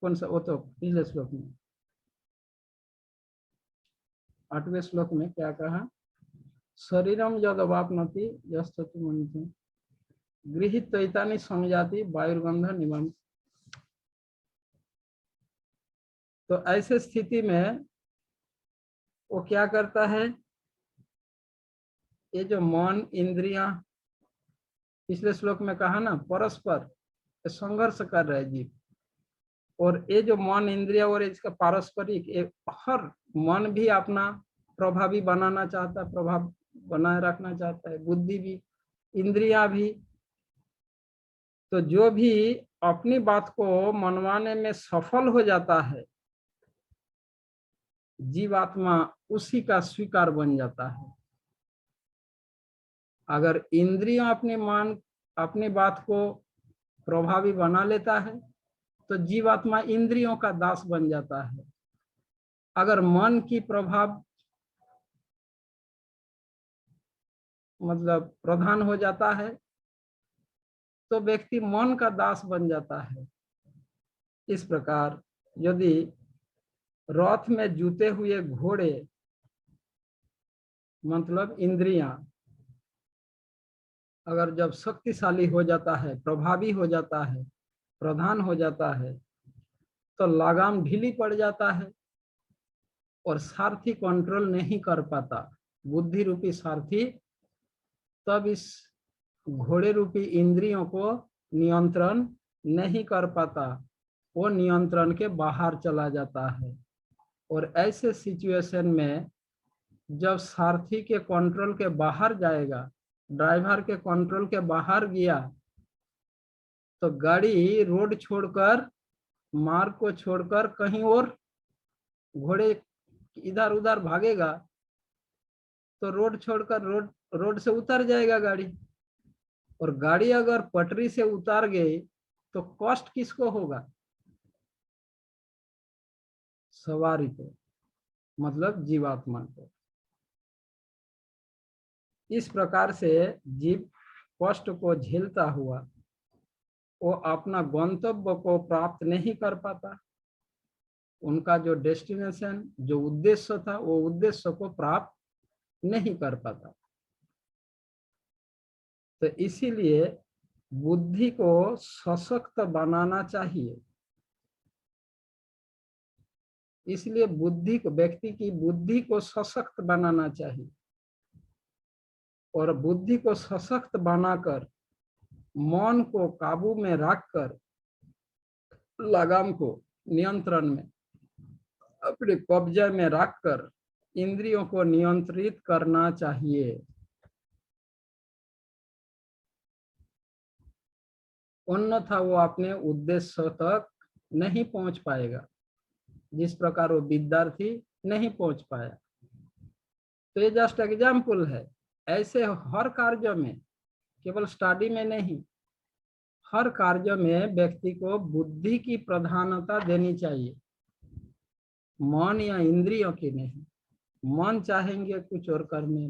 [SPEAKER 1] कौन सा, वो तो पिछले श्लोक में 8वें श्लोक में क्या कहा, शरीरम यद अवाप्नोति यस्ततु मन्यते गृहीत्वैतानि संजाति वायुर्गंध निमम। तो ऐसे स्थिति में वो क्या करता है, ये जो मन, इंद्रियां, पिछले श्लोक में कहा ना परस्पर संघर्ष कर रहे जीव, और ये जो मन, इंद्रिया और इसका पारस्परिक, हर मन भी अपना प्रभावी बनाना चाहता है, प्रभाव बनाए रखना चाहता है, बुद्धि भी, इंद्रिया भी। तो जो भी अपनी बात को मनवाने में सफल हो जाता है, जीवात्मा उसी का स्वीकार बन जाता है। अगर इंद्रियां अपनी बात को प्रभावी बना लेता है तो जीवात्मा इंद्रियों का दास बन जाता है। अगर मन की प्रभाव मतलब प्रधान हो जाता है तो व्यक्ति मन का दास बन जाता है। इस प्रकार यदि रथ में जुते हुए घोड़े, मतलब इंद्रियां, अगर जब शक्तिशाली हो जाता है, प्रभावी हो जाता है, प्रधान हो जाता है, तो लगाम ढीली पड़ जाता है और सारथी कंट्रोल नहीं कर पाता। बुद्धि रूपी सारथी तब इस घोड़े रूपी इंद्रियों को नियंत्रण नहीं कर पाता, वो नियंत्रण के बाहर चला जाता है। और ऐसे सिचुएशन में जब सारथी के कंट्रोल के बाहर जाएगा, ड्राइवर के कंट्रोल के बाहर गया, तो गाड़ी रोड छोड़कर, मार्ग को छोड़कर कहीं और घोड़े इधर उधर भागेगा तो रोड छोड़कर रोड से उतर जाएगा गाड़ी। और गाड़ी अगर पटरी से उतर गई तो कष्ट किसको होगा, सवारी को, मतलब जीवात्मा को। इस प्रकार से जीव कष्ट को झेलता हुआ वो अपना गंतव्य को प्राप्त नहीं कर पाता। उनका जो डेस्टिनेशन, जो उद्देश्य था, वो उद्देश्य को प्राप्त नहीं कर पाता। तो इसीलिए बुद्धि को सशक्त बनाना चाहिए। इसलिए बुद्धि को, व्यक्ति की बुद्धि को सशक्त बनाना चाहिए, और बुद्धि को सशक्त बनाकर मन को काबू में रखकर, लगाम को नियंत्रण में, अपने कब्जे में रखकर इंद्रियों को नियंत्रित करना चाहिए। अन्यथा वो अपने उद्देश्य तक नहीं पहुंच पाएगा, जिस प्रकार वो विद्यार्थी नहीं पहुंच पाया। तो ये जस्ट एग्जाम्पल है। ऐसे हर कार्य में, केवल स्टडी में नहीं, हर कार्य में व्यक्ति को बुद्धि की प्रधानता देनी चाहिए, मन या इंद्रियों की नहीं। मन चाहेंगे कुछ और करने,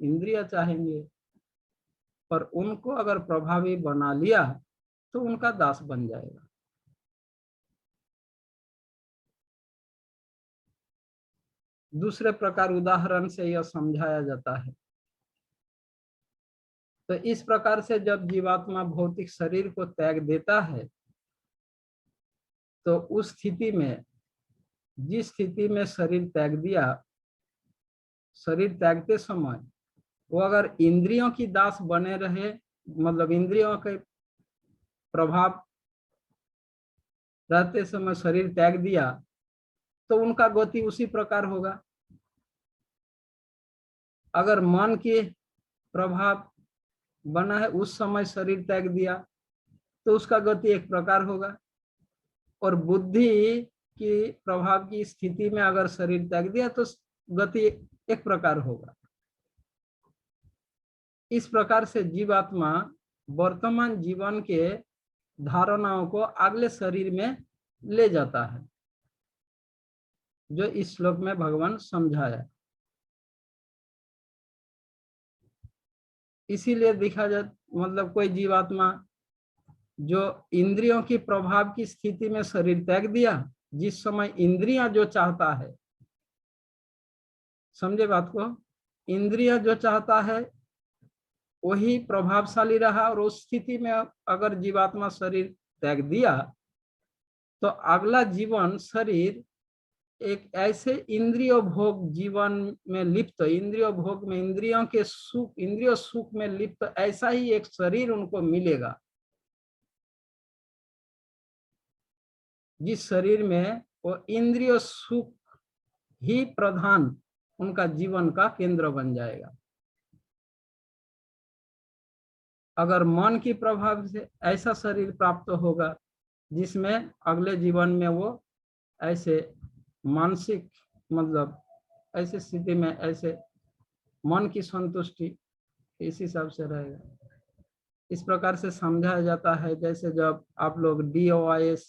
[SPEAKER 1] इंद्रिय चाहेंगे, पर उनको अगर प्रभावी बना लिया तो उनका दास बन जाएगा। दूसरे प्रकार उदाहरण से यह समझाया जाता है। तो इस प्रकार से जब जीवात्मा भौतिक शरीर को त्याग देता है, तो उस स्थिति में, जिस स्थिति में शरीर त्याग दिया, शरीर त्यागते समय वो अगर इंद्रियों की दास बने रहे, मतलब इंद्रियों के प्रभाव रहते समय शरीर त्याग दिया, तो उनका गति उसी प्रकार होगा। अगर मन के प्रभाव बना है, उस समय शरीर त्याग दिया, तो उसका गति एक प्रकार होगा। और बुद्धि की प्रभाव की स्थिति में अगर शरीर त्याग दिया तो गति एक प्रकार होगा। इस प्रकार से जीवात्मा वर्तमान जीवन के धारणाओं को अगले शरीर में ले जाता है, जो इस श्लोक में भगवान समझाया। इसीलिए देखा जाए, मतलब कोई जीवात्मा जो इंद्रियों की प्रभाव की स्थिति में शरीर त्याग दिया, जिस समय इंद्रियां जो चाहता है, समझे बात को, इंद्रिय जो चाहता है वही प्रभावशाली रहा, और उस स्थिति में अगर जीवात्मा शरीर त्याग दिया तो अगला जीवन शरीर एक ऐसे इंद्रिय भोग जीवन में लिप्त, इंद्रिय भोग में, इंद्रियों के सुख, इंद्रिय सुख में लिप्त ऐसा ही एक शरीर उनको मिलेगा, जिस शरीर में वो इंद्रिय सुख ही प्रधान उनका जीवन का केंद्र बन जाएगा। अगर मन की प्रभाव से ऐसा शरीर प्राप्त होगा जिसमें अगले जीवन में वो ऐसे मानसिक, मतलब ऐसे स्थिति में, ऐसे मन की संतुष्टि इस हिसाब से रहेगा। इस प्रकार से समझाया जाता है, जैसे जब आप लोग DOIS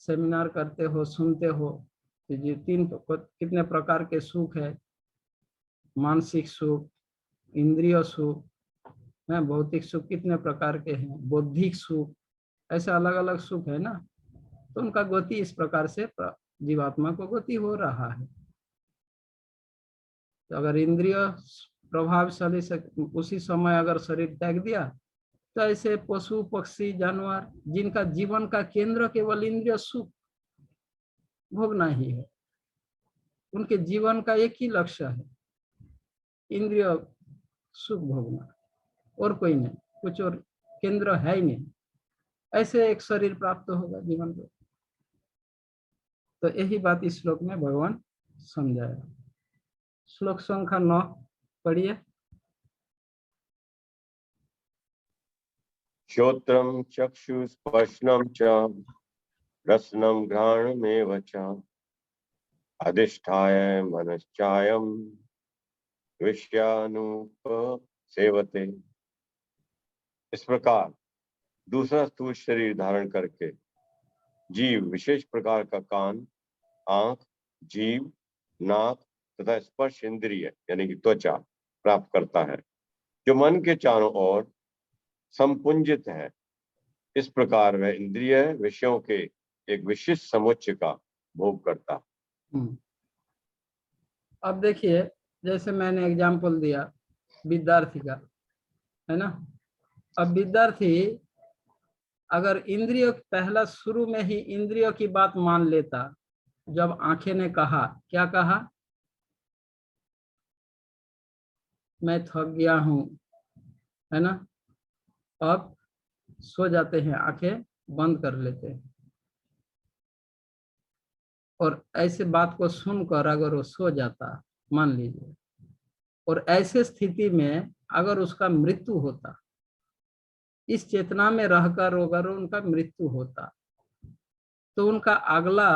[SPEAKER 1] सेमिनार करते हो, सुनते हो कि ये कितने प्रकार के सुख है, मानसिक सुख, इंद्रिय सुख है, भौतिक सुख कितने प्रकार के हैं, बौद्धिक सुख, ऐसे अलग अलग सुख है ना। तो उनका गति इस प्रकार से जीवात्मा को गति हो रहा है। तो अगर इंद्रिय प्रभावशाली से उसी समय अगर शरीर त्याग दिया, तो ऐसे पशु पक्षी जानवर जिनका जीवन का केंद्र केवल इंद्रिय सुख भोगना ही है, उनके जीवन का एक ही लक्ष्य है, इंद्रिय सुख भोगना, और कोई नहीं, कुछ और केंद्र है ही नहीं, ऐसे एक शरीर प्राप्त होगा जीवन को। तो यही बात इस श्लोक में भगवान समझाया। श्लोक संख्या 9 पढ़िए।
[SPEAKER 2] श्रोत्रम चक्षुस्पर्शनम च रसनम घ्राणमेव च अधिष्ठाय मनश्चायम विषयानुपसेवते। इस प्रकार दूसरा स्थूल शरीर धारण करके जीव विशेष प्रकार का कान, आंख, जीव, नाक तथा स्पर्श इंद्रिय यानी कि त्वचा प्राप्त करता है, जो मन के चारों ओर संपुंजित है। इस प्रकार वह इंद्रिय विषयों के एक विशिष्ट समुच्चय का भोग करता है।
[SPEAKER 1] अब देखिए, जैसे मैंने एग्जाम्पल दिया विद्यार्थी का, है ना। अब विद्यार्थी अगर इंद्रियों, पहला शुरू में ही इंद्रियों की बात मान लेता, जब आंखें ने कहा, क्या कहा, मैं थक गया हूं, है ना, अब सो जाते हैं, आंखें बंद कर लेते हैं। और ऐसे बात को सुनकर अगर वो सो जाता, मान लीजिए, और ऐसे स्थिति में अगर उसका मृत्यु होता, इस चेतना में रहकर अगर उनका मृत्यु होता तो उनका अगला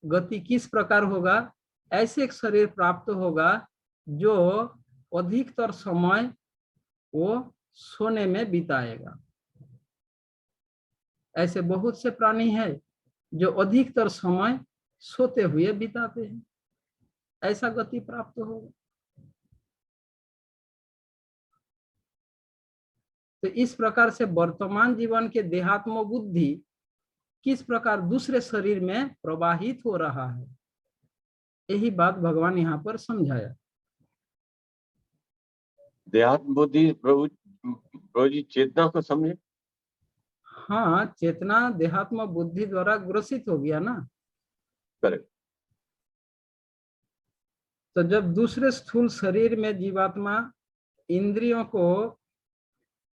[SPEAKER 1] गति किस प्रकार होगा? ऐसे एक शरीर प्राप्त होगा जो अधिकतर समय वो सोने में बिताएगा। ऐसे बहुत से प्राणी हैं जो अधिकतर समय सोते हुए बिताते हैं, ऐसा गति प्राप्त होगा। तो इस प्रकार से वर्तमान जीवन के देहात्म बुद्धि किस प्रकार दूसरे शरीर में प्रवाहित हो रहा है, यही बात भगवान यहाँ पर समझाया।
[SPEAKER 2] देहात्म बुद्धि प्रभु जी चेतना को समझे।
[SPEAKER 1] हाँ, चेतना देहात्म बुद्धि द्वारा ग्रसित हो गया ना।
[SPEAKER 2] करेक्ट।
[SPEAKER 1] तो जब दूसरे स्थूल शरीर में जीवात्मा इंद्रियों को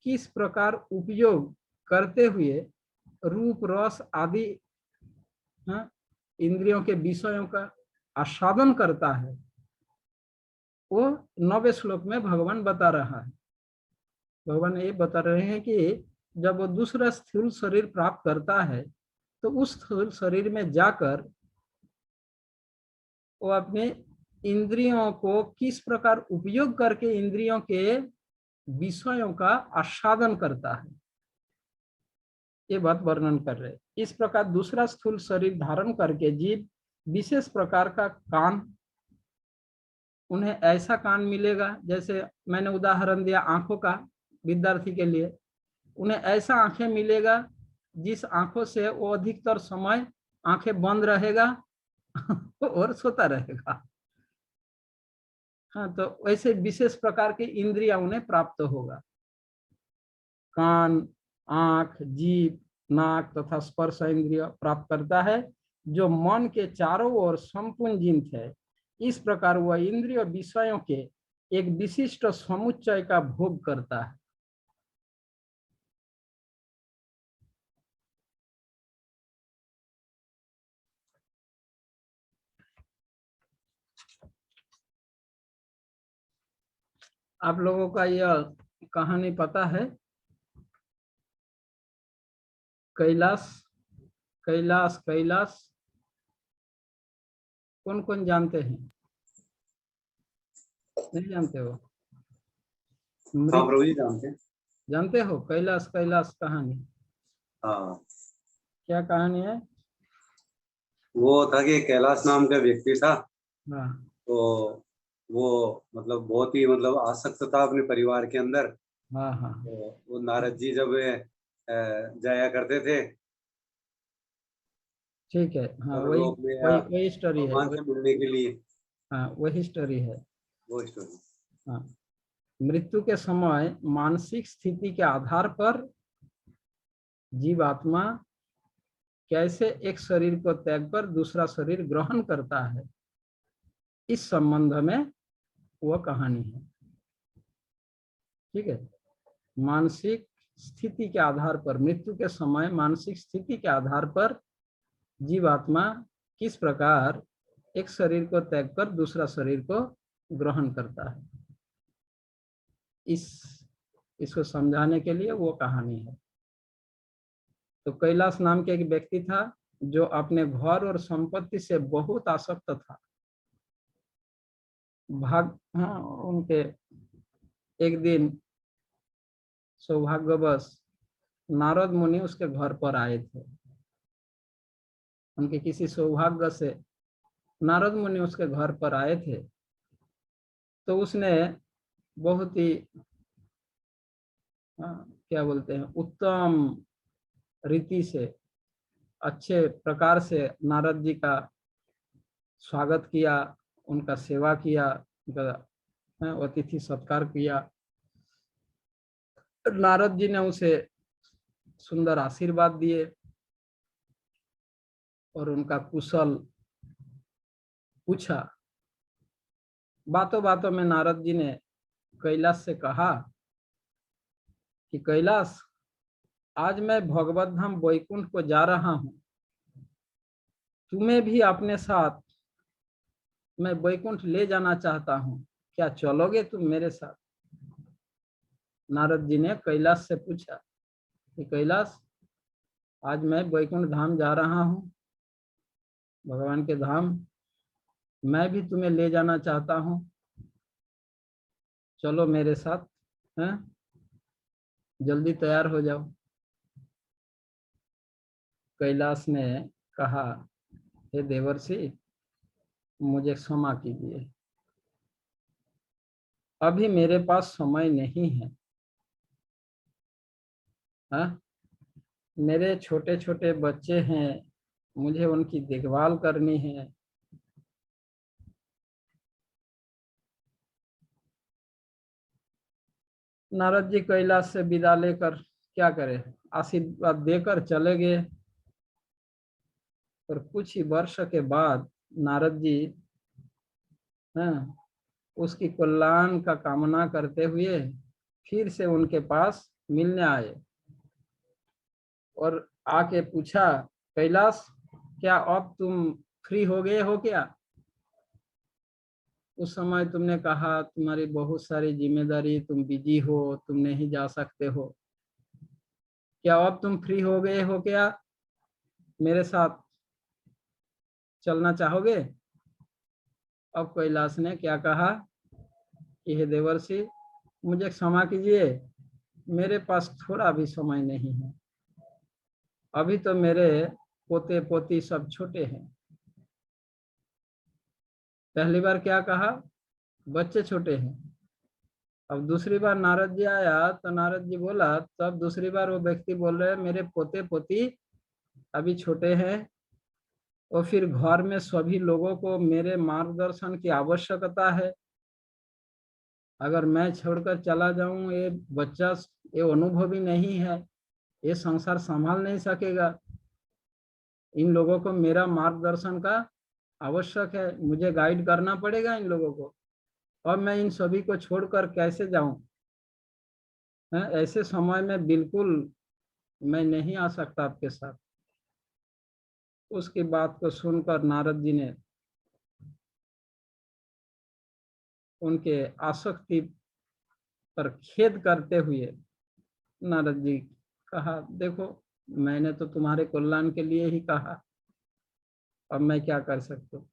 [SPEAKER 1] किस प्रकार उपयोग करते हुए रूप रस आदि इंद्रियों के विषयों का आस्वादन करता है, वो 9वें श्लोक में भगवान बता रहा है। भगवान ये बता रहे हैं कि जब वो दूसरा स्थूल शरीर प्राप्त करता है तो उस स्थूल शरीर में जाकर वो अपने इंद्रियों को किस प्रकार उपयोग करके इंद्रियों के विषयों का आस्वादन करता है, ये बात वर्णन कर रहे। इस प्रकार दूसरा स्थूल शरीर धारण करके जीव विशेष प्रकार का कान, उन्हें ऐसा कान मिलेगा, जैसे मैंने उदाहरण दिया आंखों का विद्यार्थी के लिए, उन्हें ऐसा आंखें मिलेगा जिस आंखों से वो अधिकतर समय आंखें बंद रहेगा और सोता रहेगा। हाँ, तो वैसे विशेष प्रकार की इंद्रियां उन्हें प्राप्त होगा। कान, आंख, जीभ, नाक तथा स्पर्श इंद्रिय प्राप्त करता है, जो मन के चारों ओर संपूर्ण है। इस प्रकार वह इंद्रिय विषयों के एक विशिष्ट समुच्चय का भोग करता है। आप लोगों का यह कहानी पता है? कैलाश कैलाश कैलाश कौन कौन जानते हैं? नहीं जानते हो?
[SPEAKER 4] हाँ प्रभु जी जानते हैं।
[SPEAKER 1] जानते हो कैलाश कैलाश कहानी?
[SPEAKER 4] हाँ,
[SPEAKER 1] क्या कहानी है?
[SPEAKER 4] वो था कि कैलाश नाम का व्यक्ति था।
[SPEAKER 1] हाँ
[SPEAKER 4] तो वो मतलब बहुत ही मतलब आसक्त था अपने परिवार के अंदर।
[SPEAKER 1] हाँ हाँ
[SPEAKER 4] तो वो नारद जी जब जाया करते थे
[SPEAKER 1] ठीक है। हाँ, वही
[SPEAKER 4] परलोक में या
[SPEAKER 1] वही वही स्टोरी है।
[SPEAKER 4] भगवान से मिलने के लिए,
[SPEAKER 1] हाँ, वही स्टोरी है।
[SPEAKER 4] वो स्टोरी।
[SPEAKER 1] हाँ, मृत्यु के समय मानसिक स्थिति के आधार पर जीवात्मा कैसे एक शरीर को त्याग कर दूसरा शरीर ग्रहण करता है, इस संबंध में वह कहानी है। ठीक है, मानसिक स्थिति के आधार पर, मृत्यु के समय मानसिक स्थिति के आधार पर जीवात्मा किस प्रकार एक शरीर को त्याग कर दूसरा शरीर को ग्रहण करता है, इसको समझाने के लिए वो कहानी है। तो कैलाश नाम के एक व्यक्ति था जो अपने घर और संपत्ति से बहुत आसक्त था। उनके एक दिन सौभाग्यवश नारद मुनि उसके घर पर आए थे। उनके किसी सौभाग्य से नारद मुनि उसके घर पर आए थे। तो उसने बहुत ही क्या बोलते हैं, उत्तम रीति से, अच्छे प्रकार से नारद जी का स्वागत किया, उनका सेवा किया, उनका अतिथि सत्कार किया। नारद जी ने उसे सुंदर आशीर्वाद दिए और उनका कुशल पूछा। बातों बातों में नारद जी ने कैलाश से कहा कि कैलाश, आज मैं भगवत धाम वैकुंठ को जा रहा हूं, तुम्हें भी अपने साथ मैं वैकुंठ ले जाना चाहता हूं, क्या चलोगे तुम मेरे साथ? नारद जी ने कैलाश से पूछा। कि कैलाश, आज मैं वैकुंठ धाम जा रहा हूँ, भगवान के धाम, मैं भी तुम्हें ले जाना चाहता हूँ, चलो मेरे साथ, हैं, जल्दी तैयार हो जाओ। कैलाश ने कहा, हे देवर्षि, मुझे क्षमा कीजिए, अभी मेरे पास समय नहीं है। हाँ, मेरे छोटे छोटे बच्चे हैं, मुझे उनकी देखभाल करनी है। नारद जी कैलाश से विदा लेकर क्या करे, आशीर्वाद देकर चले गए। और कुछ ही वर्ष के बाद नारद जी, हाँ, उसकी कल्याण का कामना करते हुए फिर से उनके पास मिलने आए और आके पूछा, कैलाश, क्या अब तुम फ्री हो गए हो क्या? उस समय तुमने कहा तुम्हारी बहुत सारी जिम्मेदारी, तुम बिजी हो, तुम नहीं जा सकते हो, क्या अब तुम फ्री हो गए हो क्या? मेरे साथ चलना चाहोगे? अब कैलाश ने क्या कहा कि हे देवर्षि, मुझे क्षमा कीजिए, मेरे पास थोड़ा भी समय नहीं है, अभी तो मेरे पोते पोती सब छोटे हैं। पहली बार क्या कहा, बच्चे छोटे हैं। अब दूसरी बार नारद जी आया तो नारद जी बोला, तब दूसरी बार वो व्यक्ति बोल रहे, मेरे पोते पोती अभी छोटे हैं, और फिर घर में सभी लोगों को मेरे मार्गदर्शन की आवश्यकता है। अगर मैं छोड़कर चला जाऊं, ये बच्चा, ये अनुभवी नहीं है, ये संसार संभाल नहीं सकेगा, इन लोगों को मेरा मार्गदर्शन का आवश्यक है, मुझे गाइड करना पड़ेगा इन लोगों को, और मैं इन सभी को छोड़कर कैसे जाऊं? ऐसे समय में बिल्कुल मैं नहीं आ सकता आपके साथ। उसकी बात को सुनकर नारद जी ने उनके आसक्ति पर खेद करते हुए नारद जी कहा, देखो, मैंने तो तुम्हारे कल्याण के लिए ही कहा, अब मैं क्या कर सकता हूँ?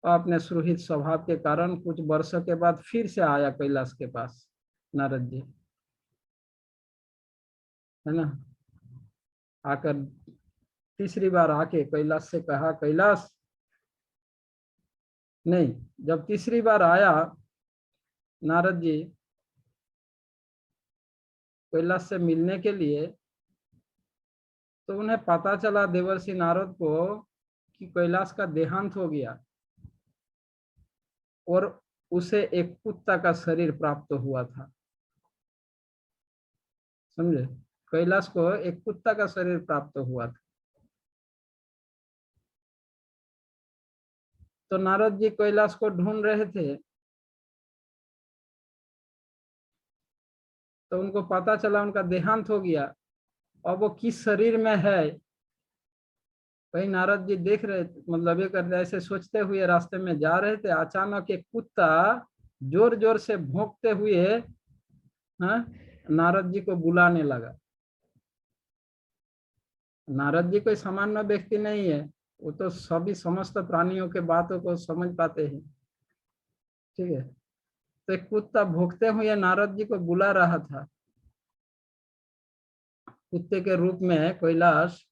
[SPEAKER 1] अपने सुरहित स्वभाव के कारण कुछ वर्षों के बाद फिर से आया कैलाश के पास नारद जी, है ना। आकर तीसरी बार आके कैलाश से कहा, कैलाश, नहीं, जब तीसरी बार आया नारद जी कैलाश से मिलने के लिए, तो उन्हें पता चला देवर्षि नारद को कि कैलाश का देहांत हो गया और उसे एक कुत्ता का शरीर प्राप्त हुआ था। समझे, कैलाश को एक कुत्ता का शरीर प्राप्त हुआ था। तो नारद जी कैलाश को ढूंढ रहे थे, तो उनको पता चला उनका देहांत हो गया। अब वो किस शरीर में है, कहीं नारद जी देख रहे थे, मतलब ये करते ऐसे सोचते हुए रास्ते में जा रहे थे, अचानक एक कुत्ता जोर जोर से भौंकते हुए, हाँ, नारद जी को बुलाने लगा। नारद जी कोई सामान्य व्यक्ति नहीं है, वो तो सभी समस्त प्राणियों के बातों को समझ पाते हैं, ठीक है। तो एक कुत्ता भौंकते हुए नारद जी को बुला रहा था। कुत्ते के रूप में कैलाश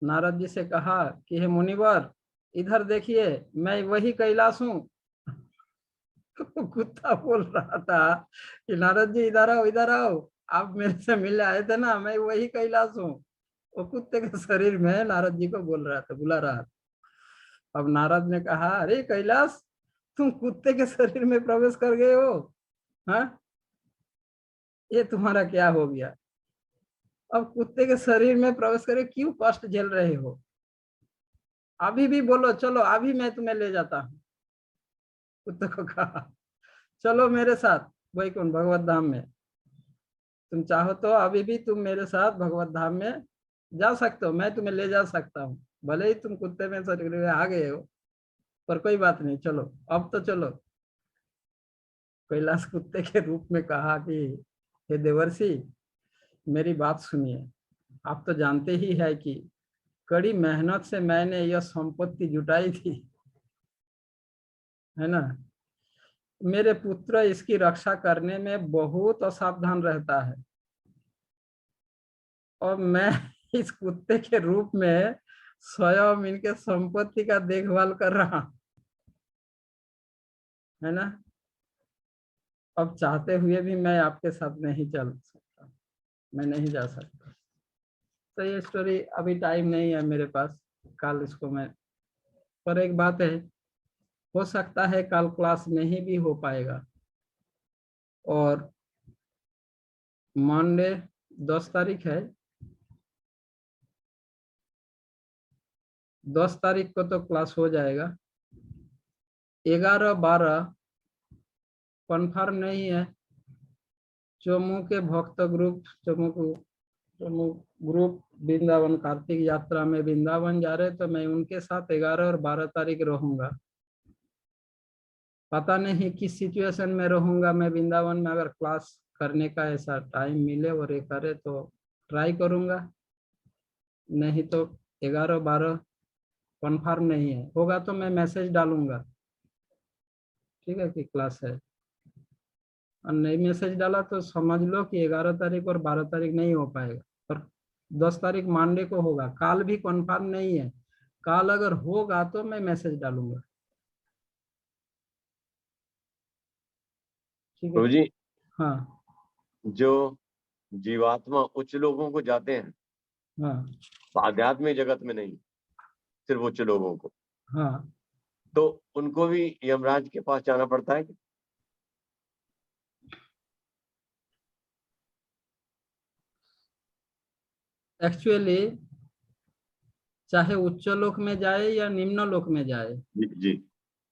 [SPEAKER 1] नारद जी से कहा कि हे मुनिवर, इधर देखिए, मैं वही कैलाश हूँ। कुत्ता बोल रहा था कि नारद जी इधर आओ, इधर आओ, आप मेरे से मिलने आए थे ना, मैं वही कैलाश हूँ। वो कुत्ते के शरीर में नारद जी को बोल रहा था, बुला रहा था। अब नारद ने कहा, अरे कैलाश, तुम कुत्ते के शरीर में प्रवेश कर गए हो, हाँ, ये तुम्हारा क्या हो गया? अब कुत्ते के शरीर में प्रवेश करे क्यों कष्ट झेल रहे हो? अभी भी बोलो, चलो अभी मैं तुम्हें ले जाता हूँ। कुत्ते को कहा, चलो मेरे साथ वैकुंठ भगवत धाम में, तुम चाहो तो अभी भी तुम मेरे साथ भगवत धाम में जा सकते हो, मैं तुम्हें ले जा सकता हूँ, भले ही तुम कुत्ते में शरीर में आ गए हो, पर कोई बात नहीं, चलो अब तो चलो। कैलाश कुत्ते के रूप में कहा कि हे देवर्षि, मेरी बात सुनिए, आप तो जानते ही है कि कड़ी मेहनत से मैंने यह संपत्ति जुटाई थी, है ना। मेरे पुत्र इसकी रक्षा करने में बहुत असावधान रहता है और मैं इस कुत्ते के रूप में स्वयं इनके संपत्ति का देखभाल कर रहा हूं, है ना। अब चाहते हुए भी मैं आपके साथ नहीं चल सकता, मैं नहीं जा सकता। तो ये स्टोरी अभी टाइम नहीं है मेरे पास, कल इसको मैं, पर एक बात है, हो सकता है कल क्लास नहीं भी हो पाएगा। और मंडे 10 तारीख है, 10 तारीख को तो क्लास हो जाएगा। 11-12 कन्फर्म नहीं है। चोमू के भक्त ग्रुप, चोमू ग्रुप वृंदावन कार्तिक यात्रा में वृंदावन जा रहे, तो मैं उनके साथ 11 और 12 तारीख रहूंगा। पता नहीं किस सिचुएशन में रहूंगा मैं वृंदावन में, अगर क्लास करने का ऐसा टाइम मिले और ये करे तो ट्राई करूंगा, नहीं तो 11-12 कन्फर्म नहीं है। होगा तो मैं मैसेज डालूंगा, ठीक है, कि क्लास है। और नहीं मैसेज डाला तो समझ लो कि 11 तारीख और 12 तारीख नहीं हो पाएगा, और 10 तारीख मंडे को होगा। काल भी कन्फर्म नहीं है, काल अगर होगा तो मैं मैसेज डालूंगा, ठीक है।
[SPEAKER 2] प्रभु जी,
[SPEAKER 1] हाँ
[SPEAKER 2] जो जीवात्मा उच्च लोगों को जाते हैं,
[SPEAKER 1] हाँ
[SPEAKER 2] आध्यात्मिक जगत में नहीं, सिर्फ उच्च लोगों को,
[SPEAKER 1] हाँ।
[SPEAKER 2] तो उनको भी यमराज के पास जाना पड़ता है?
[SPEAKER 1] एक्चुअली चाहे उच्च लोक में जाए या निम्न लोक में जाए,
[SPEAKER 2] जी,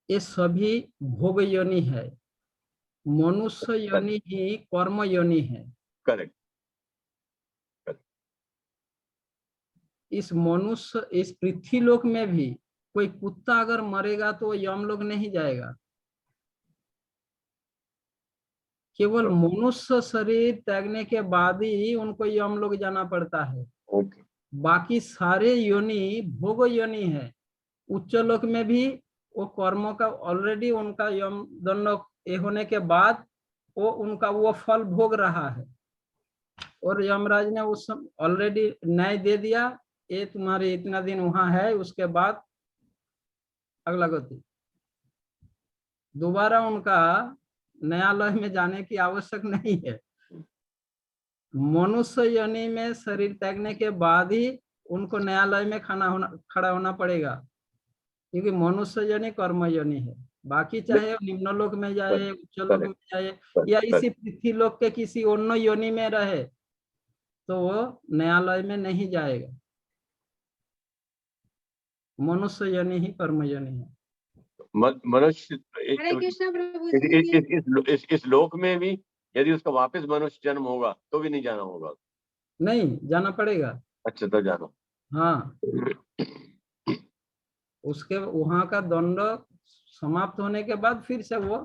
[SPEAKER 1] ये सभी भोग योनि है। मनुष्य योनि ही कर्म योनि है।
[SPEAKER 2] करेक्ट।
[SPEAKER 1] इस मनुष्य, इस पृथ्वी लोक में भी कोई कुत्ता अगर मरेगा तो यम लोक नहीं जाएगा। केवल मनुष्य शरीर त्यागने के बाद ही उनको यम लोक जाना पड़ता है।
[SPEAKER 2] ओके।
[SPEAKER 1] बाकी सारे योनि भोग योनि है। उच्च लोक में भी वो कर्मों का ऑलरेडी उनका यम दंड ये होने के बाद वो उनका वो फल भोग रहा है, और यमराज ने उस ऑलरेडी न्याय दे दिया, ये तुम्हारे इतना दिन वहां है, उसके बाद अगला गति। दोबारा उनका न्यायालय में जाने की आवश्यक नहीं है। मनुष्य योनि में शरीर त्यागने के बाद ही उनको न्यायालय में खड़ा होना पड़ेगा, क्योंकि मनुष्य योनि कर्म योनि है। बाकी चाहे निम्न लोक में जाए, उच्च लोक में जाए, या इसी पृथ्वी लोक के किसी अन्य योनि में रहे, तो वो न्यायालय में नहीं जाएगा। मनुष्य योनि ही कर्म योनि है।
[SPEAKER 2] मनुष्य
[SPEAKER 5] हरे कृष्णा प्रभु जी।
[SPEAKER 2] इस लोक में भी यदि उसका वापस मनुष्य जन्म होगा तो भी नहीं जाना होगा?
[SPEAKER 1] नहीं, जाना पड़ेगा।
[SPEAKER 2] अच्छा, तो जाना।
[SPEAKER 1] हाँ, उसके वहां का दंड समाप्त होने के बाद फिर से वो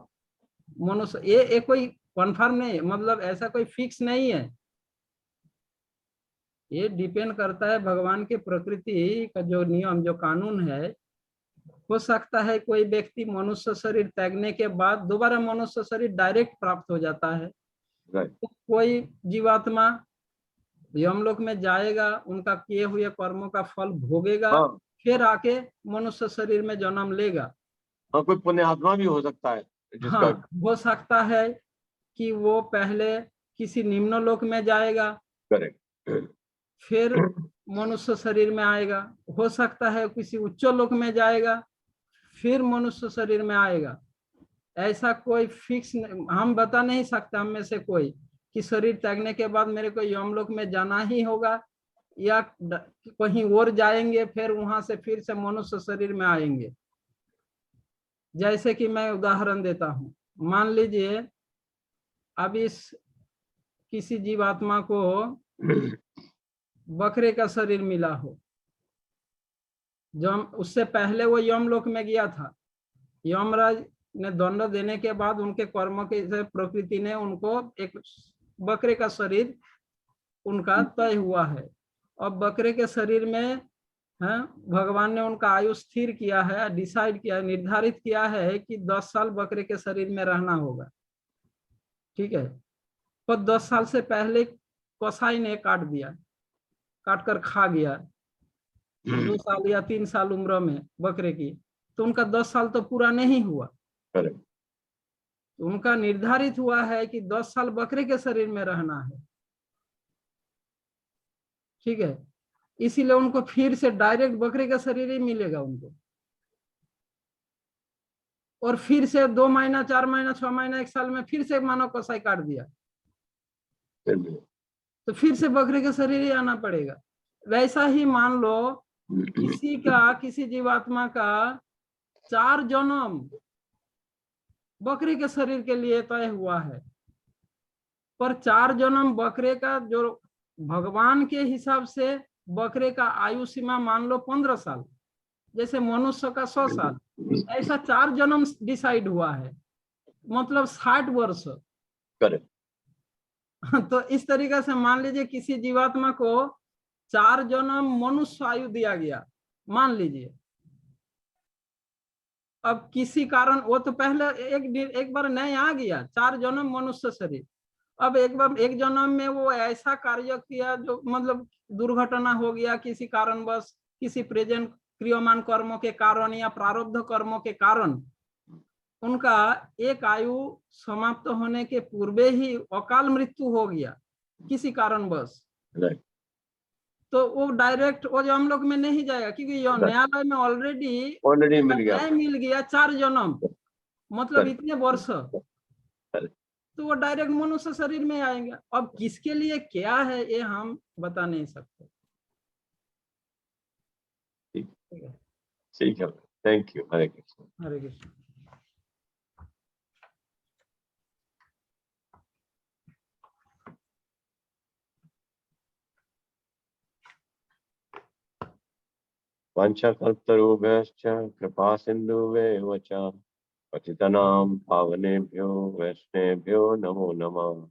[SPEAKER 1] मनुष्य, ये कोई कंफर्म नहीं है, मतलब ऐसा कोई फिक्स नहीं है। ये डिपेंड करता है भगवान की प्रकृति का जो नियम, जो कानून है। हो सकता है कोई व्यक्ति मनुष्य शरीर त्यागने के बाद दोबारा मनुष्य शरीर डायरेक्ट प्राप्त हो जाता है, तो कोई जीवात्मा यमलोक में जाएगा, उनका किए हुए कर्मों का फल भोगेगा, फिर आके मनुष्य शरीर में जन्म लेगा।
[SPEAKER 2] हाँ, कोई पुण्यात्मा भी हो सकता है जिसका।
[SPEAKER 1] हाँ, हो सकता है कि वो पहले किसी निम्न लोक में जाएगा,
[SPEAKER 2] करेक्ट,
[SPEAKER 1] फिर मनुष्य शरीर में आएगा। हो सकता है किसी उच्च लोक में जाएगा, फिर मनुष्य शरीर में आएगा। ऐसा कोई फिक्स हम बता नहीं सकते हम में से कोई कि शरीर त्यागने के बाद मेरे को यमलोक में जाना ही होगा, या कहीं और जाएंगे, फिर वहां से फिर से मनुष्य शरीर में आएंगे। जैसे कि मैं उदाहरण देता हूँ, मान लीजिए अब इस किसी जीवात्मा को बकरे का शरीर मिला हो, जो उससे पहले वो यमलोक में गया था। यमराज ने दंड देने के बाद उनके कर्मों के प्रकृति ने उनको एक बकरे का शरीर उनका तय हुआ है। अब बकरे के शरीर में है भगवान ने उनका आयु स्थिर किया है, डिसाइड किया है, निर्धारित किया है कि 10 साल बकरे के शरीर में रहना होगा। ठीक है, तो 10 साल से पहले कसाई ने काट दिया, काट कर खा गया 2 साल या 3 साल उम्र में बकरे की, तो उनका 10 साल तो पूरा नहीं हुआ।
[SPEAKER 2] करेक्ट।
[SPEAKER 1] तो उनका निर्धारित हुआ है कि 10 साल बकरे के शरीर में रहना है। ठीक है, इसीलिए उनको फिर से डायरेक्ट बकरे का शरीर ही मिलेगा उनको, और फिर से 2 महीना 4 महीना 6 महीना 1 साल में फिर से मानव कसाई काट दिया तो फिर से बकरे का शरीर ही आना पड़ेगा। वैसा ही मान लो किसी का, किसी जीवात्मा का 4 जन्म बकरे के शरीर के लिए तय हुआ है, पर 4 जन्म बकरे का जो भगवान के हिसाब से बकरे का आयु सीमा मान लो 15 साल, जैसे मनुष्य का 100 साल, ऐसा 4 जन्म डिसाइड हुआ है, मतलब 60 वर्ष।
[SPEAKER 2] करेक्ट।
[SPEAKER 1] तो इस तरीके से मान लीजिए किसी जीवात्मा को 4 जन्म मनुष्य आयु दिया गया, मान लीजिए। अब किसी कारण वो तो पहले एक बार नहीं आ गया 4 जन्म मनुष्य शरीर, अब एक बार एक जन्म में वो ऐसा कार्य किया जो मतलब दुर्घटना हो गया किसी कारणवश, किसी प्रेजेंट क्रियमान कर्मों के कारण या प्रारब्ध कर्मों के कारण उनका एक आयु समाप्त होने के पूर्वे ही अकाल मृत्यु हो गया किसी कारणवश, तो वो डायरेक्ट वो जो हम लोग में नहीं जाएगा, क्योंकि न्यायालय में ऑलरेडी मिल गया 4 जन्म, मतलब इतने वर्ष, तो वो डायरेक्ट मनुष्य शरीर में आएंगे। अब किसके लिए क्या है ये हम बता नहीं सकते।
[SPEAKER 2] ठीक है, थैंक यू। हरे कृष्ण।
[SPEAKER 1] हरे कृष्ण।
[SPEAKER 2] वाञ्छाकल्पतरुभ्यश्च कृपा सिन्धुभ्येव च पतितानां पावनेभ्यो वैष्णवेभ्यो नमो नमः।